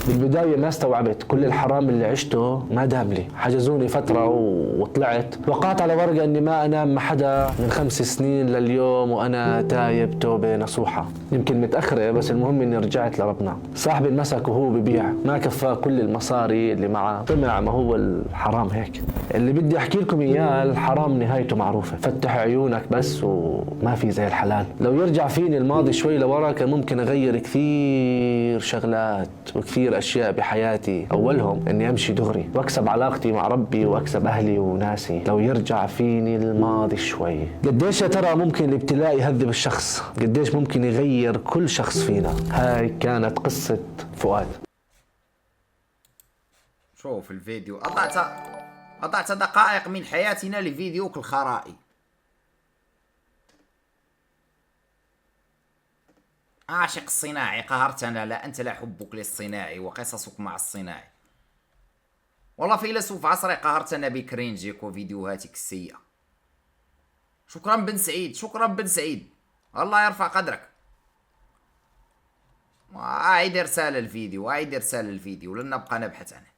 بالبداية ما استوعبت، كل الحرام اللي عشته ما دام لي. حجزوني فترة وطلعت، وقعت على ورقة اني ما انام مع حدا من 5 سنين لليوم وانا تايب توبة نصوحة. يمكن متأخرة بس المهم اني رجعت لربنا. صاحبي المسك وهو ببيع، ما كفاه كل المصاري اللي معه، طمع. ما هو الحرام هيك. اللي بدي احكي لكم اياه، الحرام نهايته معروفة، فتح عيونك بس وما في زي الحلال. لو يرجع فيني الماضي شوي لورا كان ممكن اغير كثير شغلات وكثير أشياء بحياتي، أولهم إني أمشي دغري وأكسب علاقتي مع ربي وأكسب أهلي وناسي. لو يرجع فيني الماضي شوي. قديش يا ترى ممكن الابتلاء يهذب الشخص؟ قديش ممكن يغير كل شخص فينا؟ هاي كانت قصة فؤاد. شوف الفيديو، قطعت دقائق من حياتنا لفيديوك الخرائي. عاشق الصناعي، قهرتنا. لا أنت لا حبك للصناعي وقصصك مع الصناعي. والله فيلسوف عصري، قهرتنا بكرينجيك وفيديوهاتك السيئة. شكرا بن سعيد، شكرا بن سعيد، الله يرفع قدرك. أعيد إرسال الفيديو، أعيد إرسال الفيديو، لن نبقى نبحث عنه.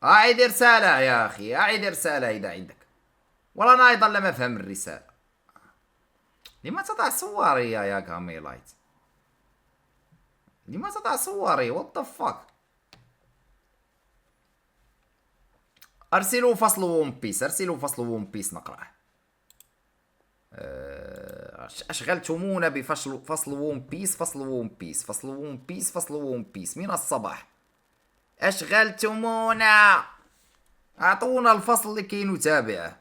أعيد إرساله يا أخي، أعيد إرساله إذا عندك. والله أنا أيضا لم أفهم الرسالة. لما تضع صوري يا كاميلايت؟ لما تضع صوري؟ وات ذا فاك؟ ارسلوا فصل ون بيس، ارسلوا فصل ون بيس نقراه. اشغلتمونا بفصل ون بيس، فصل ون بيس، فصل ون بيس، فصل ون بيس من الصباح. اشغلتمونا، اعطونا الفصل لكي نتابعه،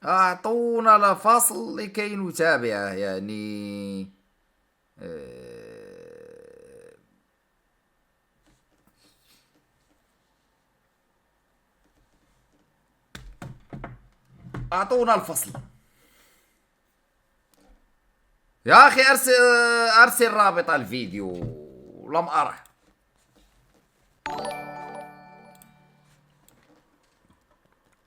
أعطونا الفصل لكي نتابعه. يعني أعطونا الفصل يا أخي. أرسل رابط الفيديو، لم أره.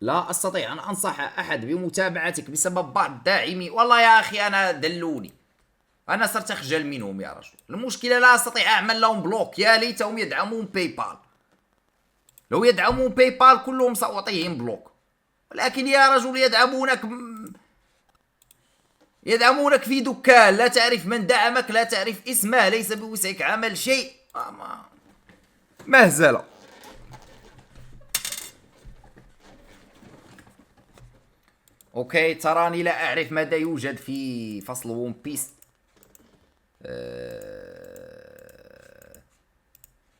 لا أستطيع أن أنصح أحد بمتابعتك بسبب بعض الداعمين. والله يا أخي أنا دلوني، أنا صرت أخجل منهم يا رجل. المشكلة لا أستطيع أعمل لهم بلوك، يا ليتهم يدعمون باي بال. لو يدعمون باي بال كلهم سأعطيهم بلوك، ولكن يا رجل يدعمونك في دكان، لا تعرف من دعمك، لا تعرف اسمه، ليس بوسعك عمل شيء. مهزلة. اوكي، تراني لا اعرف ماذا يوجد في فصل ون بيس،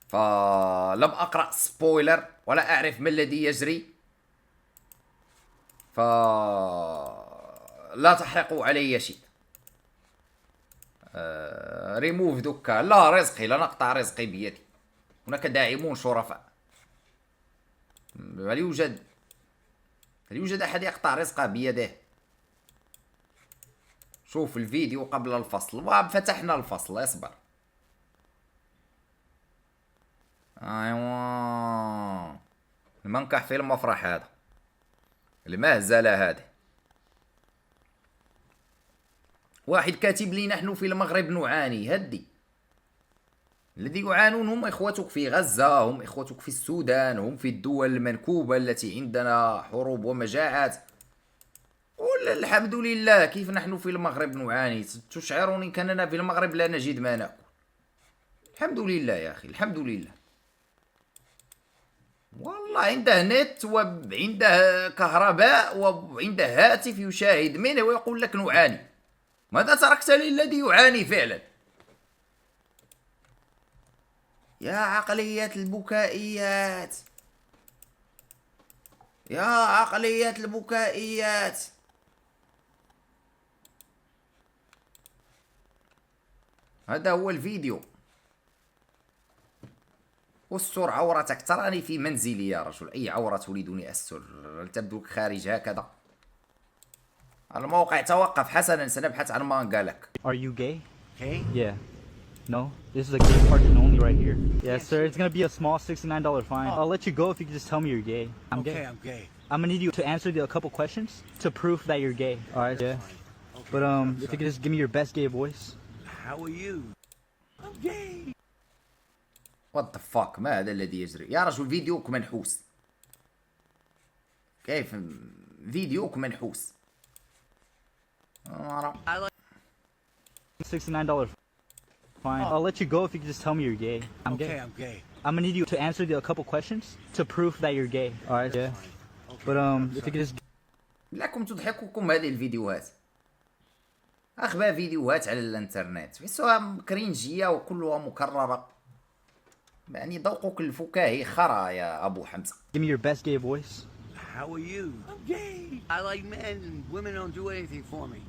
فلم اقرأ سبويلر ولا اعرف ما الذي يجري، فلا تحرقوا علي شيء. ريموف دكان، لا رزقي، لن اقطع رزقي بيدي. هناك داعمون شرفاء. هل يوجد أحد يقطع رزقه بيده؟ شوف الفيديو قبل الفصل، وفتحنا الفصل. اصبر. ايوا، المنكح في المفرح هذا، المهزلة هذا. واحد كاتب لي نحن في المغرب نعاني. هدي، الذي يعانون هم إخوتك في غزة، هم إخوتك في السودان، هم في الدول المنكوبة التي عندنا حروب ومجاعات. نقول الحمد لله. كيف نحن في المغرب نعاني، تشعرني كأننا في المغرب لا نجد ما نأكل. الحمد لله يا أخي، الحمد لله. والله عنده نت وعنده كهرباء وعنده هاتف يشاهد منه ويقول لك نعاني. ماذا تركت للذي يعاني فعلا؟ يا عقلية البكائيات، يا عقلية البكائيات. هذا هو الفيديو. استر عورتك، تراني في منزلي يا رجل، أي عورة تريدني أستر؟ هل تبدو خارج هكذا؟ الموقع توقف. حسنا، سنبحث عن مانجا لك. Are you gay? Gay? Yeah. No? This is a gay parking only right here. Yes, sir. It's gonna be a small $69 fine. I'll let you go if you can just tell me you're gay. I'm gay. I'm gay. I'm gonna need you to answer a couple questions to prove that you're gay. Alright, yeah. But if you could just give me your best gay voice. How are you? I'm gay. What the fuck؟ ما هذا الذي يجري؟ يا رجل فيديوك منحوس. كيف فيديوك منحوس؟ $69 fine. I'll let you go if you can just tell me you're gay. I'm gay. I'm gay. I'm gonna need you to answer a couple questions to prove that you're gay. Alright, yeah. But if you could just. لكم تضحككم هذه الفيديوهات. أخبى فيديوهات على الانترنت تحسوها كرينجية وكلها مكررة. يعني ذوقك الفكاهي خرا يا أبو حمزة. Give me your best gay voice. How are you? I'm gay. I like men and women don't do anything for me.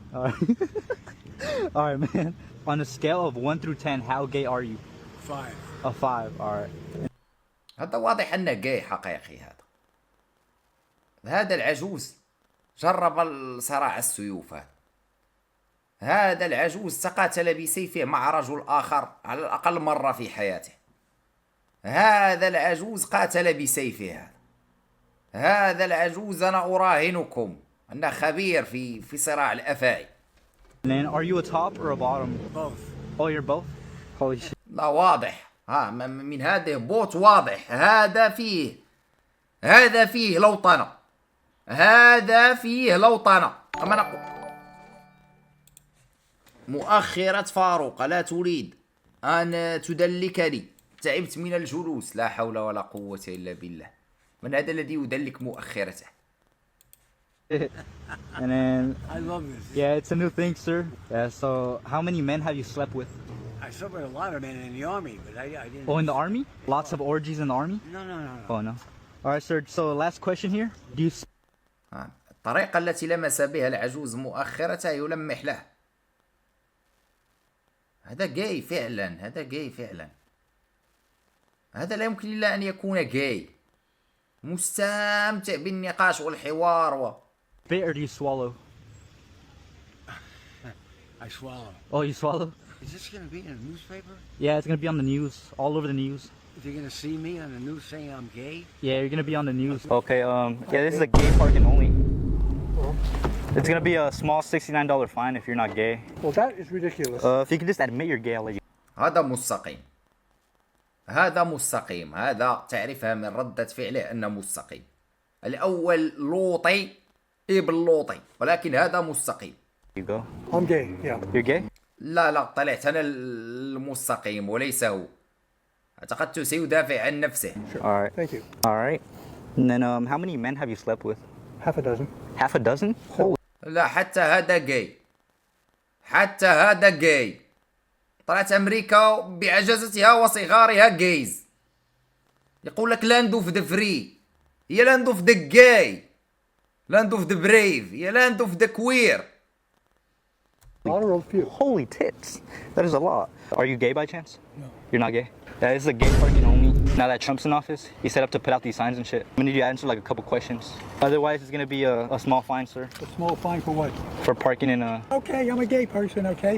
Alright, man. On a scale of 1 through 10, how gay are you? 5. A 5, alright. هذا واضح أنه جاي حقيقي. هذا العجوز جرب صراع السيوف. هذا العجوز تقاتل بسيفه مع رجل آخر على الأقل مرة في حياته. هذا العجوز قاتل بسيفه. هذا العجوز أنا أراهنكم أنه خبير في صراع الأفاعي. And are you a top or a bottom? Both. Oh, you're both? Holy shit. لا واضح. من هذه بوت واضح. هذا فيه لوطنة. هذا فيه لوطنة. أما نقول مؤخرة فاروق لا تريد أن تدلكني. تعبت من الجلوس. لا حول ولا قوة إلا بالله. من هذا الذي يدلك مؤخرته؟ And then I love this. yeah, it's a new thing, sir. Yeah, so how many men have you slept with? I slept with a lot of men in the army, but I didn't. Oh, in the army? Lots of orgies in the army? No. Oh, no. All right, sir. So last question here. Do you الطريقة التي لمس بها العجوز مؤخرته يلمح له. هذا جاي فعلا. هذا جاي فعلا. هذا لا يمكن إلا أن يكون جاي. مستمتع بالنقاش والحوار spit or do you swallow? I swallow. Oh, you swallow? Is this going to be in a newspaper? Yeah, it's going to be on the news, all over the news. If you're going to see me on the news saying I'm gay? Yeah, you're going to be on the news. Okay, yeah, this is a gay parking only. It's going to be a small $69 fine if you're not gay. Well, that is ridiculous. If you can just admit you're gay, I'll let you. هذا مستقيم. هذا مستقيم. هذا تعرفها من ردة فعله أنه مستقيم. الأول لوطي ابن لوطي، ولكن هذا مستقيم. You go. I'm gay, yeah. You're gay? لا طلعت أنا المستقيم وليس هو. اعتقدت سيدافع عن نفسه. Alright. Thank you. Alright. And then how many men have you slept with? Half a dozen. Half a dozen? Holy. لا حتى هذا جاي. حتى هذا جاي. طلعت أمريكا بعجزتها وصغارها جايز. يقول لك لاند اوف ذا فري. هي لاند اوف ذا جاي. لاند اوف ذا بريف. هي لاند اوف ذا كوير. Holy tits. That is a lot. Are you gay by chance? No. You're not gay? Yeah, this is a gay parking only. Now that Trump's in office, he set up to put out these signs and shit. I'm gonna need you to answer like a couple questions. Otherwise, it's gonna be a small fine, sir. A small fine for what? For parking in a... Okay, I'm a gay person, okay?